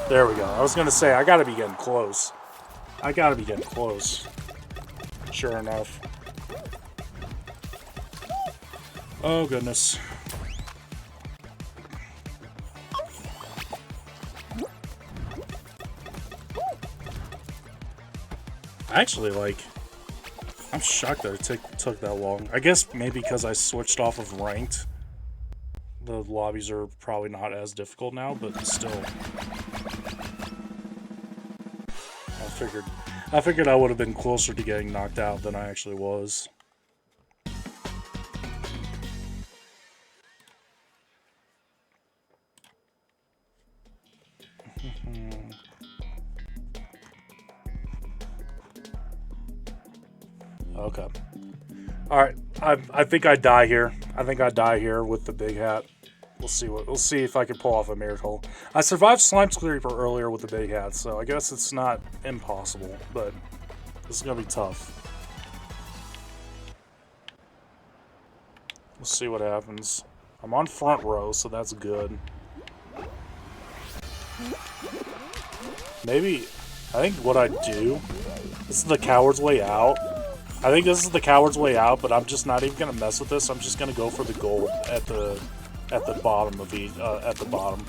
[SPEAKER 1] There we go. I was gonna say, I gotta be getting close. I gotta be getting close. Sure enough. Oh, goodness. Actually, like, I'm shocked that it took that long. I guess maybe because I switched off of ranked. The lobbies are probably not as difficult now, but still. I figured I would have been closer to getting knocked out than I actually was. Okay. Alright, I think I die here. I think I die here with the big hat. We'll see if I can pull off a miracle. I survived Slime Scraper earlier with the big hat, so I guess it's not impossible, but this is gonna be tough. We'll see what happens. I'm on front row, so that's good. Maybe, I think what I do, this is the coward's way out. I think this is the coward's way out, but I'm just not even gonna mess with this. I'm just gonna go for the gold at the bottom of at the bottom.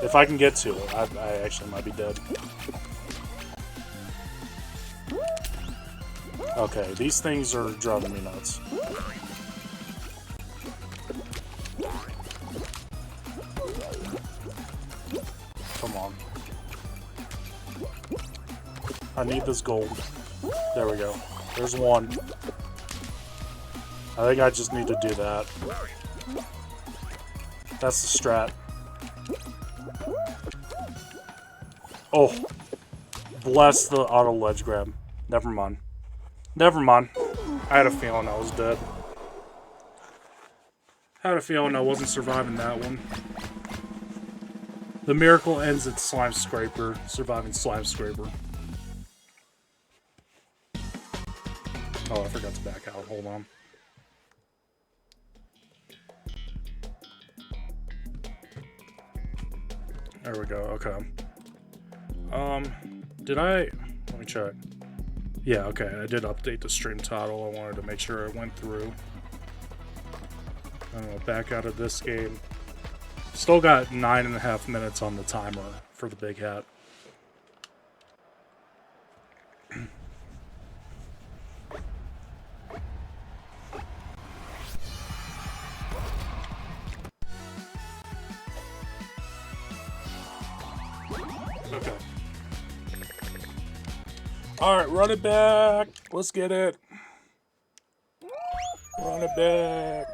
[SPEAKER 1] If I can get to it, I actually might be dead. Okay, these things are driving me nuts. Come on. I need this gold. There we go. There's one. I think I just need to do that. That's the strat. Oh. Bless the auto ledge grab. Never mind. Never mind. I had a feeling I was dead. I had a feeling I wasn't surviving that one. The miracle ends at Slime Scraper. Surviving Slime Scraper. Oh, I forgot to back out. Hold on. There we go, okay. Let me check. Yeah, okay, I did update the stream title. I wanted to make sure it went through. I'm gonna back out of this game. Still got 9.5 minutes on the timer for the big hat. Okay. Alright, run it back. Let's get it. Run it back.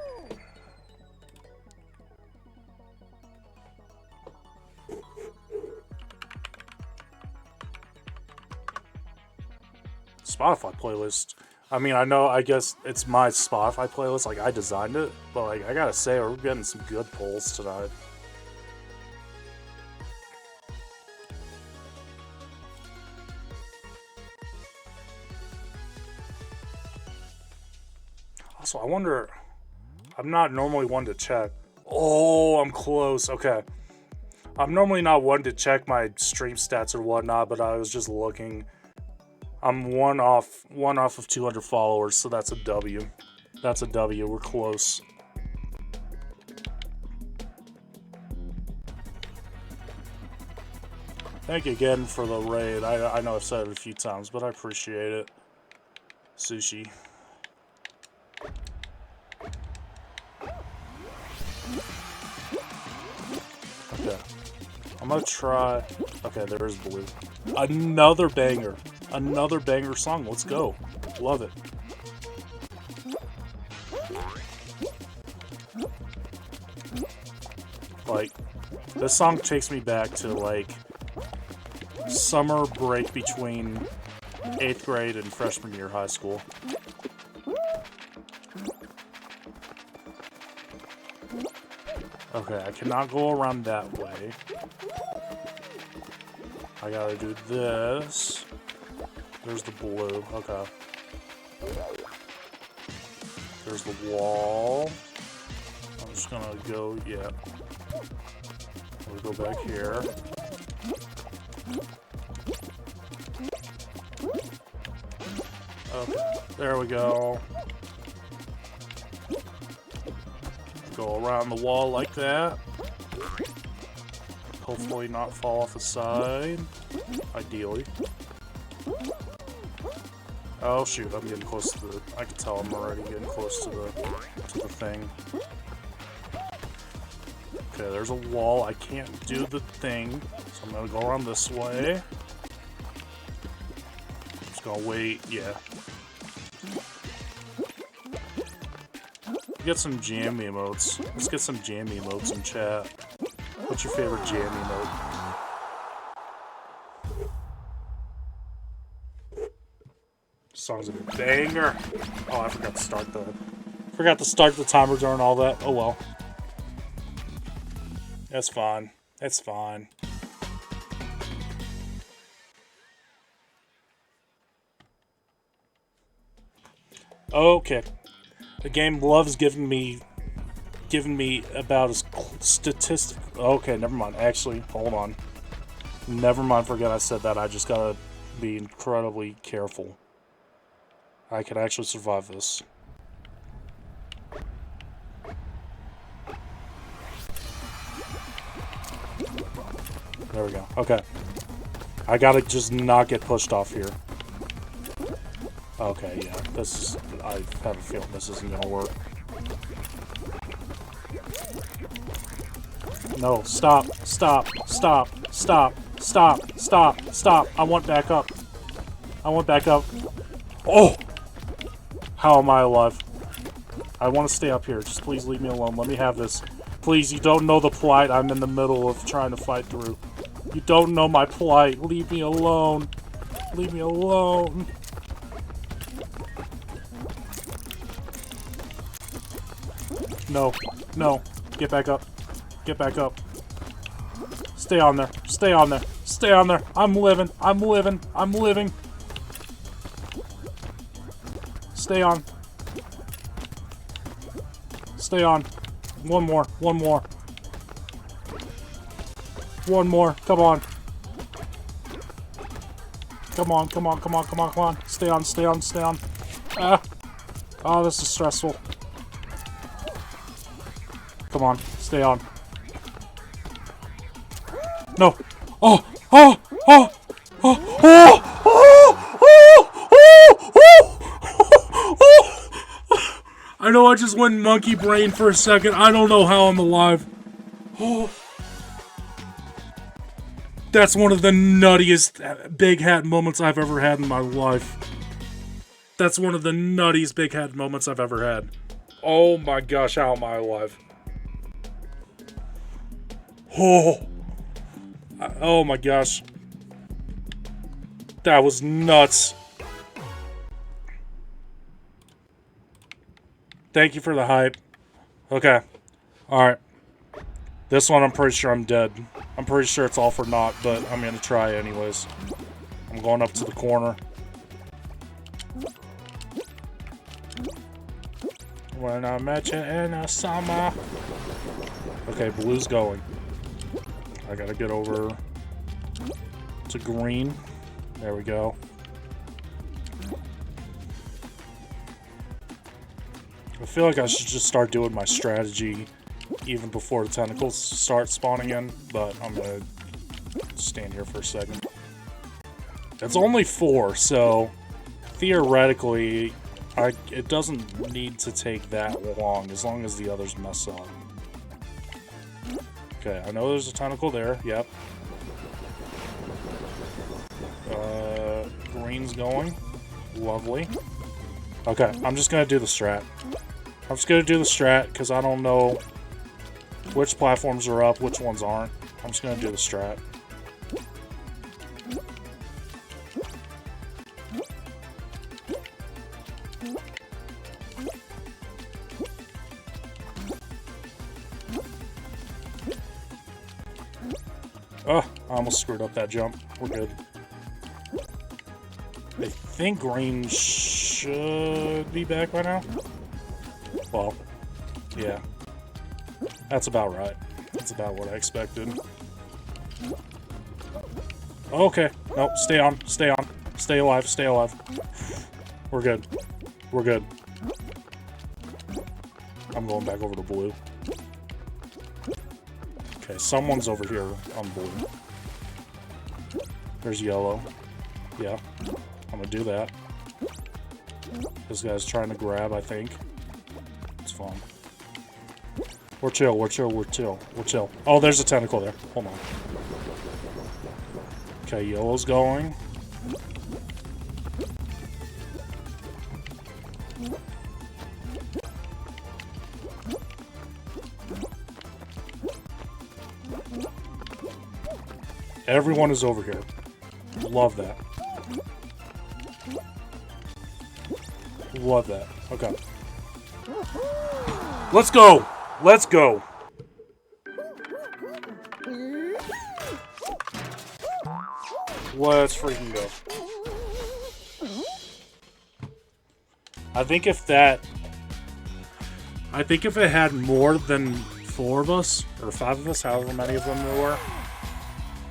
[SPEAKER 1] Spotify playlist. I mean, I guess it's my Spotify playlist. Like, I designed it. But, like, I gotta say, we're getting some good polls tonight. Also, I wonder... I'm not normally one to check. Oh, I'm close. Okay. I'm normally not one to check my stream stats or whatnot, but I was just looking. I'm one off of 200 followers, so that's a W. That's a W. We're close. Thank you again for the raid. I know I've said it a few times, but I appreciate it. Sushi. Okay. I'm gonna try... Okay, there's blue. Another banger. Another banger song. Let's go. Love it. Like, this song takes me back to, like, summer break between 8th grade and freshman year high school. Okay, I cannot go around that way. I gotta do this. There's the blue. Okay. There's the wall. I'm just gonna go, yeah. We'll go back here. Okay, there we go. Go around the wall like that. Hopefully not fall off the side. Ideally. Oh shoot, I'm getting close to the... I can tell I'm already getting close to the thing. Okay, there's a wall. I can't do the thing, so I'm gonna go around this way. Just gonna wait, yeah. Get some jam emotes. Let's get some jam emotes in chat. What's your favorite jam emote? Song's a banger. Oh, I forgot to start the timer during all that. Oh well. That's fine. That's fine. Okay. The game loves giving me about as statistic. Okay, never mind. Actually, hold on. Never mind. Forget I said that. I just gotta be incredibly careful. I can actually survive this. There we go. Okay. I gotta just not get pushed off here. Okay, yeah. This is... I have a feeling this isn't gonna work. No, stop, stop, stop, stop, stop, stop, stop. I want back up. I want back up. Oh! How am I alive? I want to stay up here. Just please leave me alone. Let me have this. Please, you don't know the plight I'm in the middle of trying to fight through. You don't know my plight. Leave me alone. Leave me alone. No. No. Get back up. Get back up. Stay on there. Stay on there. Stay on there. I'm living. I'm living. I'm living. Stay on. Stay on. One more. One more. One more. Come on. Come on. Come on. Come on. Come on. Come on. Stay on. Stay on. Stay on. Ah. Oh, this is stressful. Come on. Stay on. No. Oh. Oh. Oh. Oh. Oh. Oh. Oh. Oh. Oh. I know I just went monkey brain for a second. I don't know how I'm alive. Oh. That's one of the nuttiest big hat moments I've ever had in my life. That's one of the nuttiest big hat moments I've ever had. Oh my gosh, how am I alive? Oh. Oh my gosh. That was nuts. Thank you for the hype. Okay. Alright. This one, I'm pretty sure I'm dead. I'm pretty sure it's all for naught, but I'm gonna try anyways. I'm going up to the corner. When I met you in the summer. Okay, blue's going. I gotta get over to green. There we go. I feel like I should just start doing my strategy even before the tentacles start spawning in, but I'm gonna stand here for a second. It's only 4, so theoretically, it doesn't need to take that long as as the others mess up. Okay, I know there's a tentacle there. Yep. Green's going. Lovely. Okay, I'm just gonna do the strat. I'm just gonna do the strat because I don't know which platforms are up, which ones aren't. I'm just gonna do the strat. Oh, I almost screwed up that jump. We're good. I think green should be back by now. Well, yeah. That's about right. That's about what I expected. Okay. Nope, stay on. Stay on. Stay alive. Stay alive. We're good. We're good. I'm going back over to blue. Okay, someone's over here on blue. There's yellow. Yeah. I'm gonna do that. This guy's trying to grab, I think. It's fine. We're chill, we're chill, we're chill, we're chill. Oh, there's a tentacle there. Hold on. Okay, yellow's going. Everyone is over here. Love that. Love that. Okay. Let's go! Let's go! Let's freaking go. I think if it had more than 4 of us, or 5 of us, however many of them there were,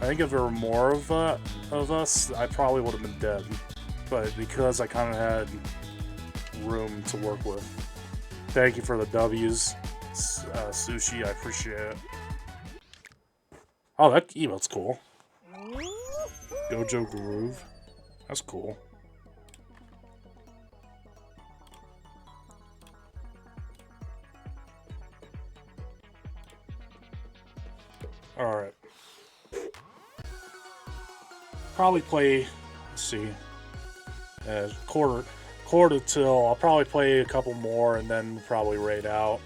[SPEAKER 1] I think if there were more of us, I probably would have been dead. But because I kind of had room to work with. Thank you for the W's, Sushi, I appreciate it. Oh, that emote's cool. Gojo Groove. That's cool. Alright. Probably play, let's see, quarter till, I'll probably play a couple more and then probably raid out.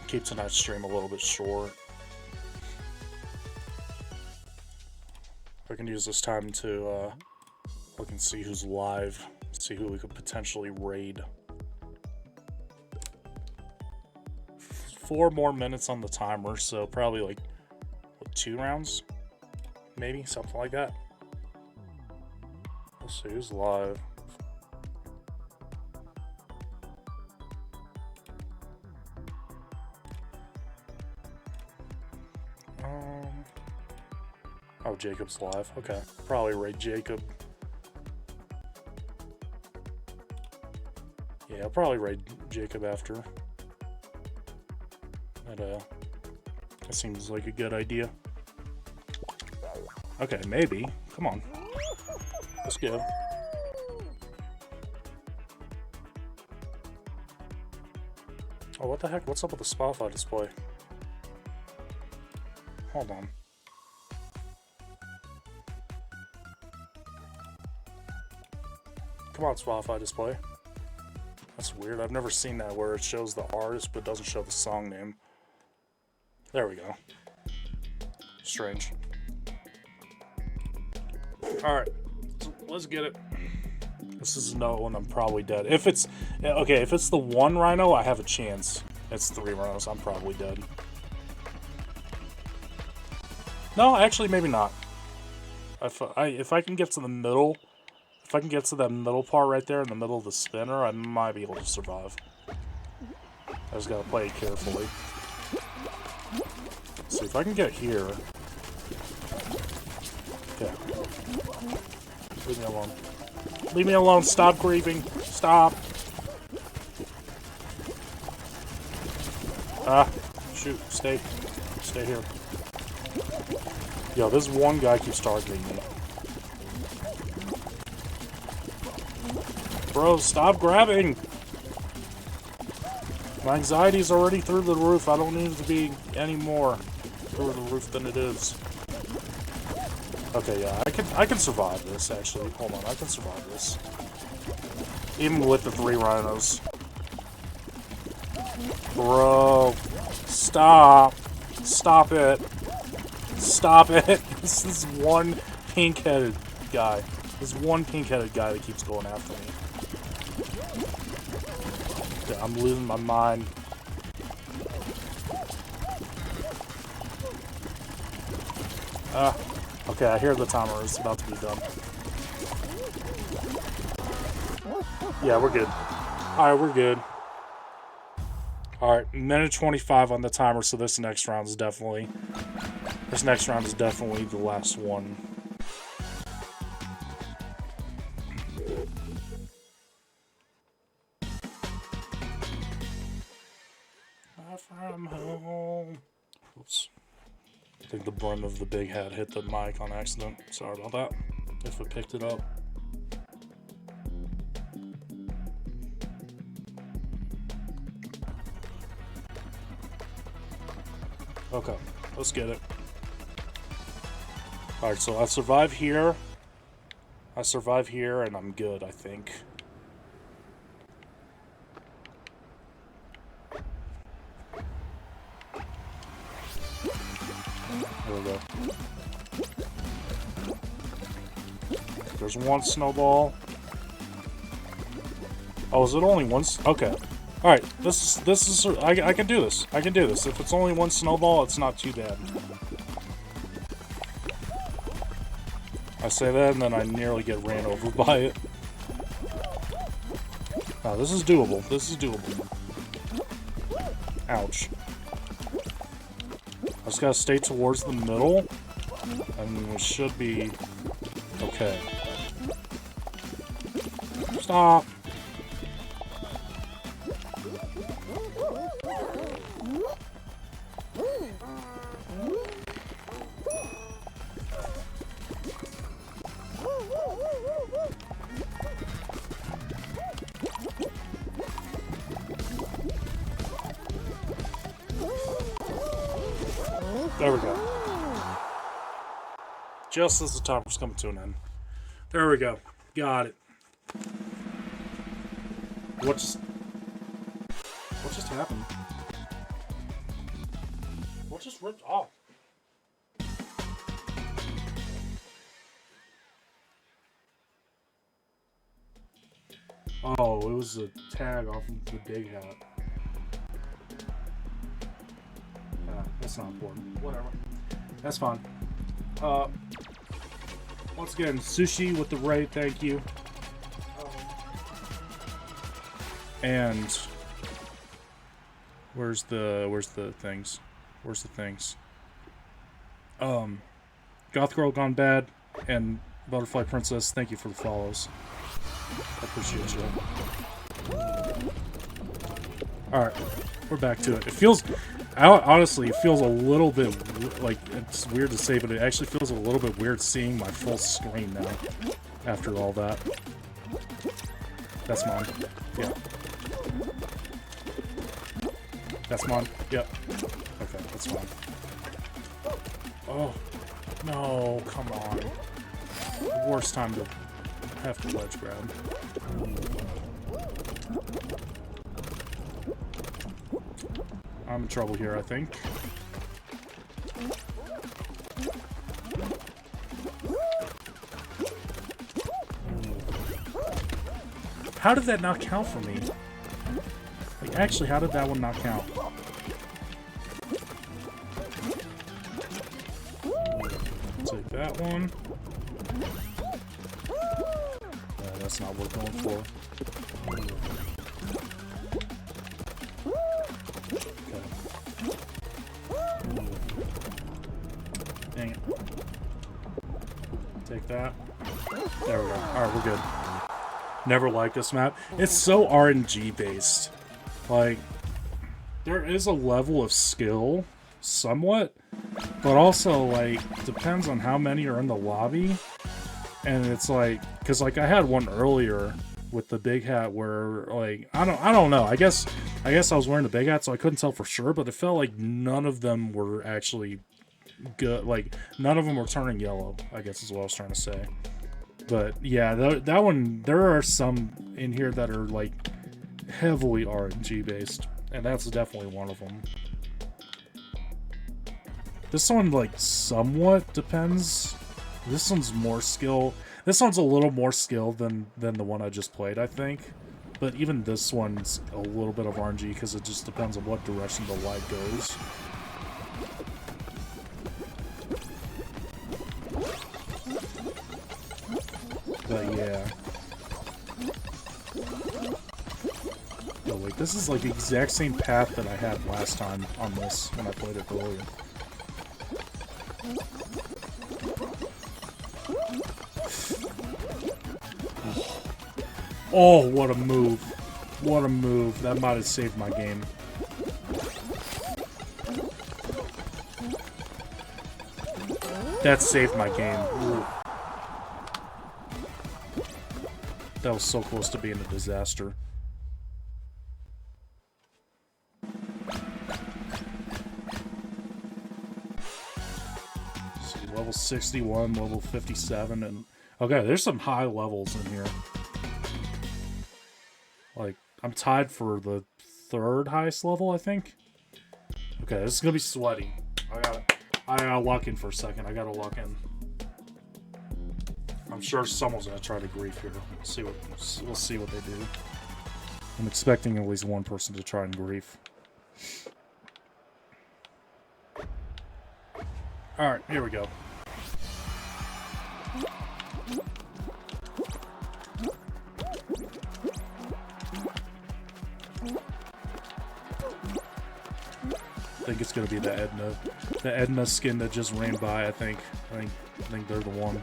[SPEAKER 1] Keep tonight's stream a little bit short. I can use this time to look and see who's live, see who we could potentially raid. 4 more minutes on the timer, so probably like, what, 2 rounds? Maybe, something like that. Let's see who's live. Oh, Jacob's live. Okay. Probably raid Jacob. Yeah, I'll probably raid Jacob after. That seems like a good idea. Okay, maybe. Come on. Let's go. Oh, what the heck? What's up with the Spotify display? Hold on. Come on, Spotify display. That's weird. I've never seen that where it shows the artist but doesn't show the song name. There we go. Strange. Alright. Let's get it. This is no one. I'm probably dead. If it's okay, if it's the one rhino, I have a chance. It's 3 rhinos. I'm probably dead. No, actually, maybe not. If I can get to the middle, if I can get to that middle part right there in the middle of the spinner, I might be able to survive. I just gotta play it carefully. Let's see if I can get here. Okay. Leave me alone. Leave me alone. Stop grieving. Stop. Ah. Shoot. Stay. Stay here. Yo, this one guy keeps targeting me. Bro, stop grabbing! My anxiety's already through the roof. I don't need it to be any more through the roof than it is. Okay, yeah, I can survive this, actually. Hold on, I can survive this. Even with the 3 rhinos. Bro, stop. Stop it. Stop it. This is one pink-headed guy. This one pink-headed guy that keeps going after me. Okay, I'm losing my mind. Okay, I hear the timer is about to be done. Yeah, we're good. Alright, we're good. Alright, minute 25 on the timer, so this next round is definitely... This next round is definitely the last one. From home. Oops. I think the brim of the big hat hit the mic on accident. Sorry about that. If it picked it up. Okay, let's get it. Alright, so I survive here. I survive here, and I'm good, I think. There we go. There's one snowball. Oh, is it only one? Okay. Alright, this is I can do this. I can do this. If it's only one snowball, it's not too bad. I say that, and then I nearly get ran over by it. Oh, this is doable. This is doable. Ouch. I just gotta stay towards the middle, and we should be okay. Stop! There we go. Just as the timer's coming to an end. There we go. Got it. What just happened? What just ripped off? Oh, it was a tag off of the big hat. That's not important. Whatever. That's fine. Once again, sushi with the raid, thank you. And where's the things? Where's the things? Goth Girl Gone Bad and Butterfly Princess, thank you for the follows. I appreciate you. Alright, we're back to it. It feels, honestly, it feels a little bit, like, it's weird to say, but it actually feels a little bit weird seeing my full screen now, after all that. That's mine. Yeah. That's mine. Yep. Okay, that's fine. Oh, no, come on. Worst time to have to ledge grab. I'm in trouble here, I think. How did that not count for me? Like, actually, how did that one not count? Take that one. That's not what we're going for. Okay. Dang it. Take that. There we go. Alright, we're good. Never liked this map. It's so RNG based. Like, there is a level of skill, somewhat, but also, like, depends on how many are in the lobby. And it's like, because, like, I had one earlier with the big hat where, like, I don't know. I guess I was wearing the big hat, so I couldn't tell for sure, but it felt like none of them were actually good. Like, none of them were turning yellow, I guess is what I was trying to say. But, yeah, that one, there are some in here that are, like, heavily RNG based, and that's definitely one of them. This one, like, somewhat depends. This one's more skill. This one's a little more skill than the one I just played, I think. But even this one's a little bit of RNG because it just depends on what direction the light goes. But yeah. Oh wait, this is like the exact same path that I had last time on this when I played it earlier. Oh, what a move. What a move. That might have saved my game. That saved my game. Ooh. That was so close to being a disaster. So level 61, level 57, and... Okay, there's some high levels in here. Like, I'm tied for the third highest level, I think. Okay, this is gonna be sweaty. I gotta lock in for a second. I gotta lock in. I'm sure someone's gonna try to grief here. We'll see what they do. I'm expecting at least one person to try and grief. Alright, here we go. I think it's gonna be the Edna skin that just ran by. I think they're the one.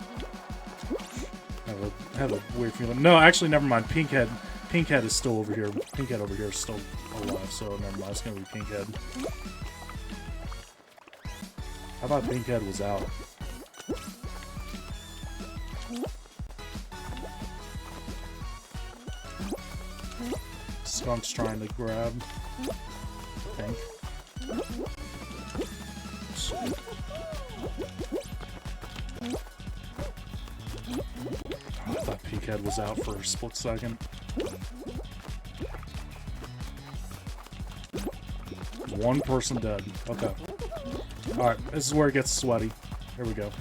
[SPEAKER 1] I have a weird feeling. No, actually, never mind. Pinkhead is still over here. Pinkhead over here is still alive. So never mind. It's gonna be Pinkhead. I thought Pinkhead was out. Skunk's trying to grab. I think. I thought Pinkhead was out for a split second. One person dead. Okay. Alright, this is where it gets sweaty. Here we go.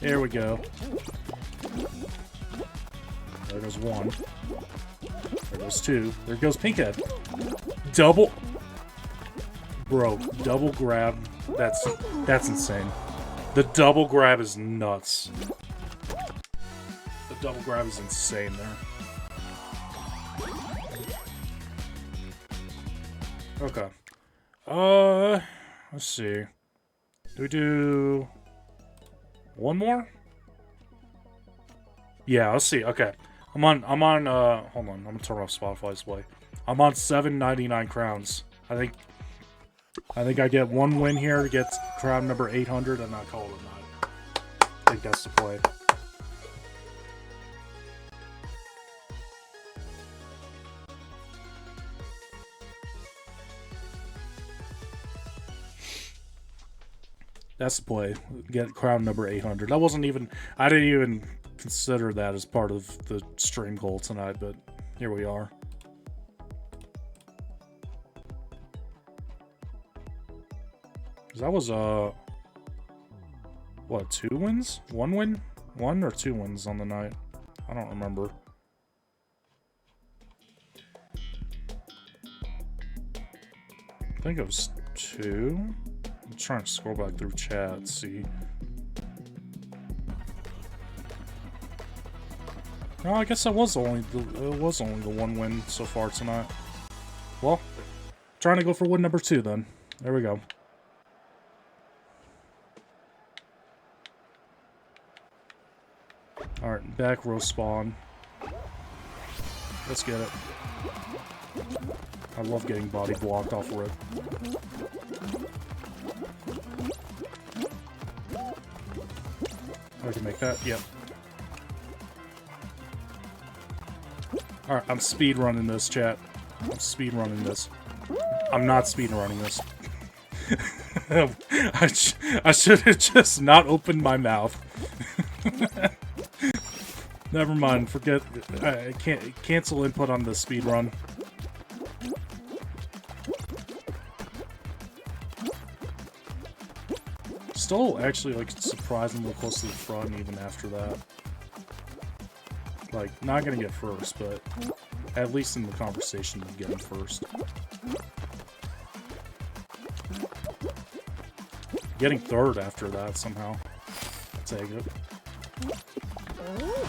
[SPEAKER 1] Here we go. There goes one. There goes two. There goes Pinkhead. Double... Bro, double grab. That's insane. The double grab is nuts. The double grab is insane there. Okay. Let's see. Do we do one more? Yeah, let's see. Okay. I'm on hold on, I'm gonna turn off Spotify display. I'm on 799 crowns. I think I get one win here to get crown number 800 and I call it a night. I think that's the play. That's the play. Get crown number 800. I didn't even consider that as part of the stream goal tonight, but here we are. That was, what, 2 wins? 1 win? 1 or 2 wins on the night? I don't remember. I think it was 2. I'm trying to scroll back through chat and see. No, I guess it was only the one win so far tonight. Well, trying to go for win number 2 then. There we go. Alright, back row spawn. Let's get it. I love getting body blocked off rip. I can make that, yep. Alright, I'm speed running this, chat. I'm speed running this. I'm not speed running this. I should have just not opened my mouth. Never mind, forget. I can't cancel input on the speed run. Still actually like surprisingly close to the front even after that. Like, not gonna get first, but at least in the conversation of getting first. Getting third after that somehow. Take it.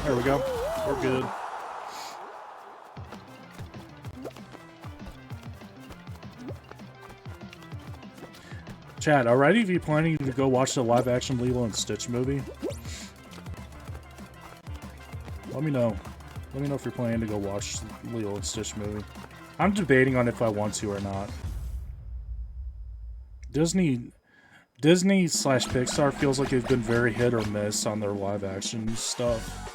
[SPEAKER 1] There we go. We're good. Chad, alright, are you planning to go watch the live-action Lilo and Stitch movie? Let me know. Let me know if you're planning to go watch the Lilo and Stitch movie. I'm debating on if I want to or not. Disney/Pixar feels like they've been very hit or miss on their live-action stuff.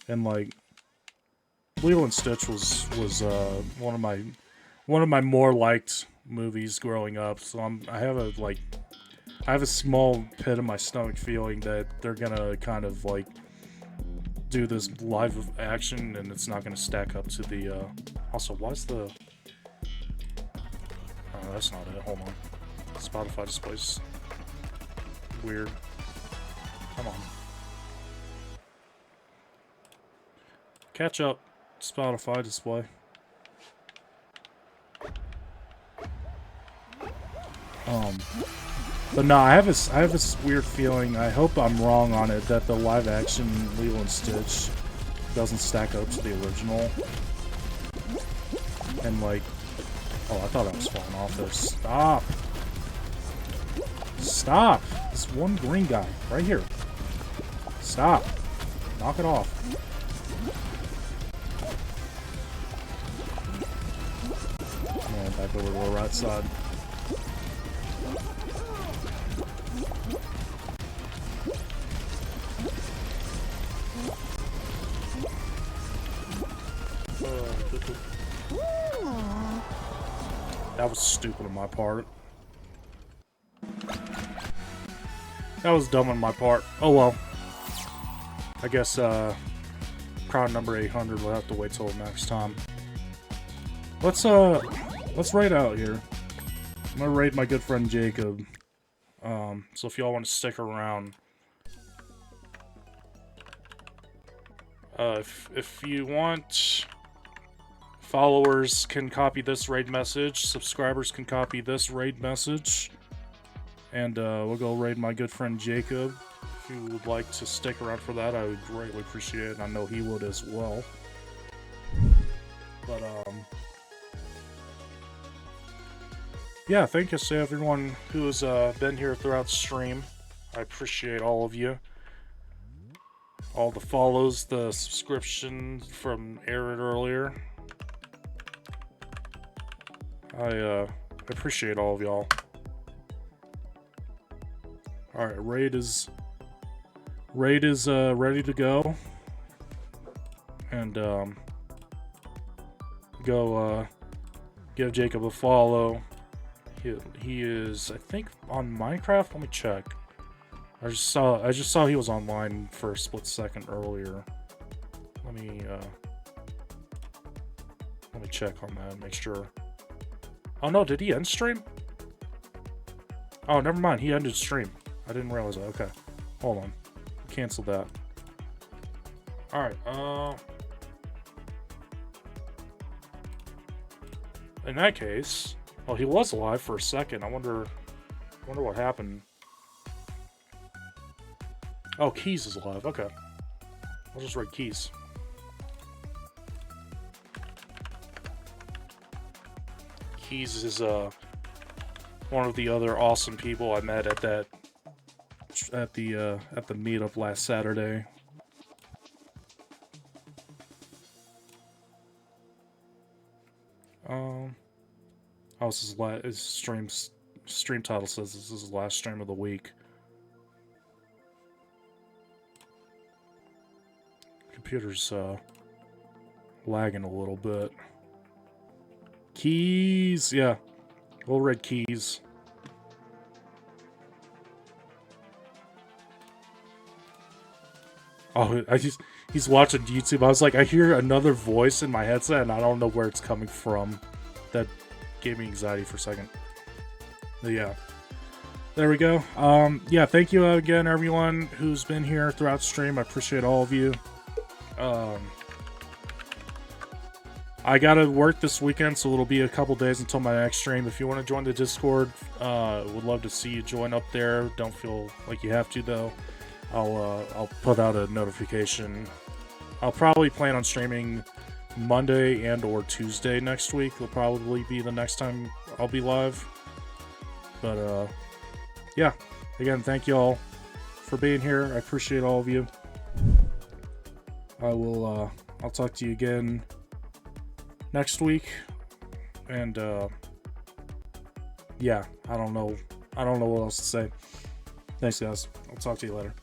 [SPEAKER 1] And like, Lilo and Stitch was one of my more liked movies growing up. So I have a small pit in my stomach feeling that they're gonna kind of like do this live action and it's not gonna stack up to the. Also, why's the? Oh, that's not it. Hold on. Spotify displays weird. Come on. Catch up. Spotify display. But no, I have this weird feeling. I hope I'm wrong on it that the live action Lilo and Stitch doesn't stack up to the original. And like, oh, I thought I was falling off there. Stop! Stop! This one green guy right here. Stop! Knock it off. Come on, back over to the right side. That was stupid on my part. That was dumb on my part. Oh well. I guess crowd number 800 will have to wait till next time. Let's raid out here. I'm gonna raid my good friend Jacob. So if y'all want to stick around, if you want, followers can copy this raid message, subscribers can copy this raid message, and we'll go raid my good friend Jacob. If you would like to stick around for that, I would greatly appreciate it, and I know he would as well. But yeah, thank you to everyone who has been here throughout the stream. I appreciate all of you. All the follows, the subscription from Aaron earlier. I appreciate all of y'all. Alright, raid is ready to go. And go give Jacob a follow. He is, I think, on Minecraft. Let me check. I just saw he was online for a split second earlier. Let me check on that and make sure. Oh no, did he end stream? Oh, never mind. He ended stream. I didn't realize that. Okay, hold on. Cancel that. All right. in that case, oh, he was alive for a second. I wonder what happened. Oh, Keys is alive. Okay. I'll just write Keys. Keys is one of the other awesome people I met at the meetup last Saturday. Oh, his stream title says this is his last stream of the week. Computer's lagging a little bit. Keys, yeah. We'll read Keys. Oh, he's watching YouTube. I was like, I hear another voice in my headset and I don't know where it's coming from. That gave me anxiety for a second. But yeah. There we go. Yeah, thank you again, everyone who's been here throughout the stream. I appreciate all of you. I gotta work this weekend, so it'll be a couple days until my next stream. If you want to join the Discord, would love to see you join up there. Don't feel like you have to, though. I'll put out a notification. I'll probably plan on streaming Monday and or Tuesday next week. Will probably be the next time I'll be live. But yeah, again, thank you all for being here. I appreciate all of you. I'll talk to you again next week. And yeah, I don't know what else to say. Thanks, guys. I'll talk to you later.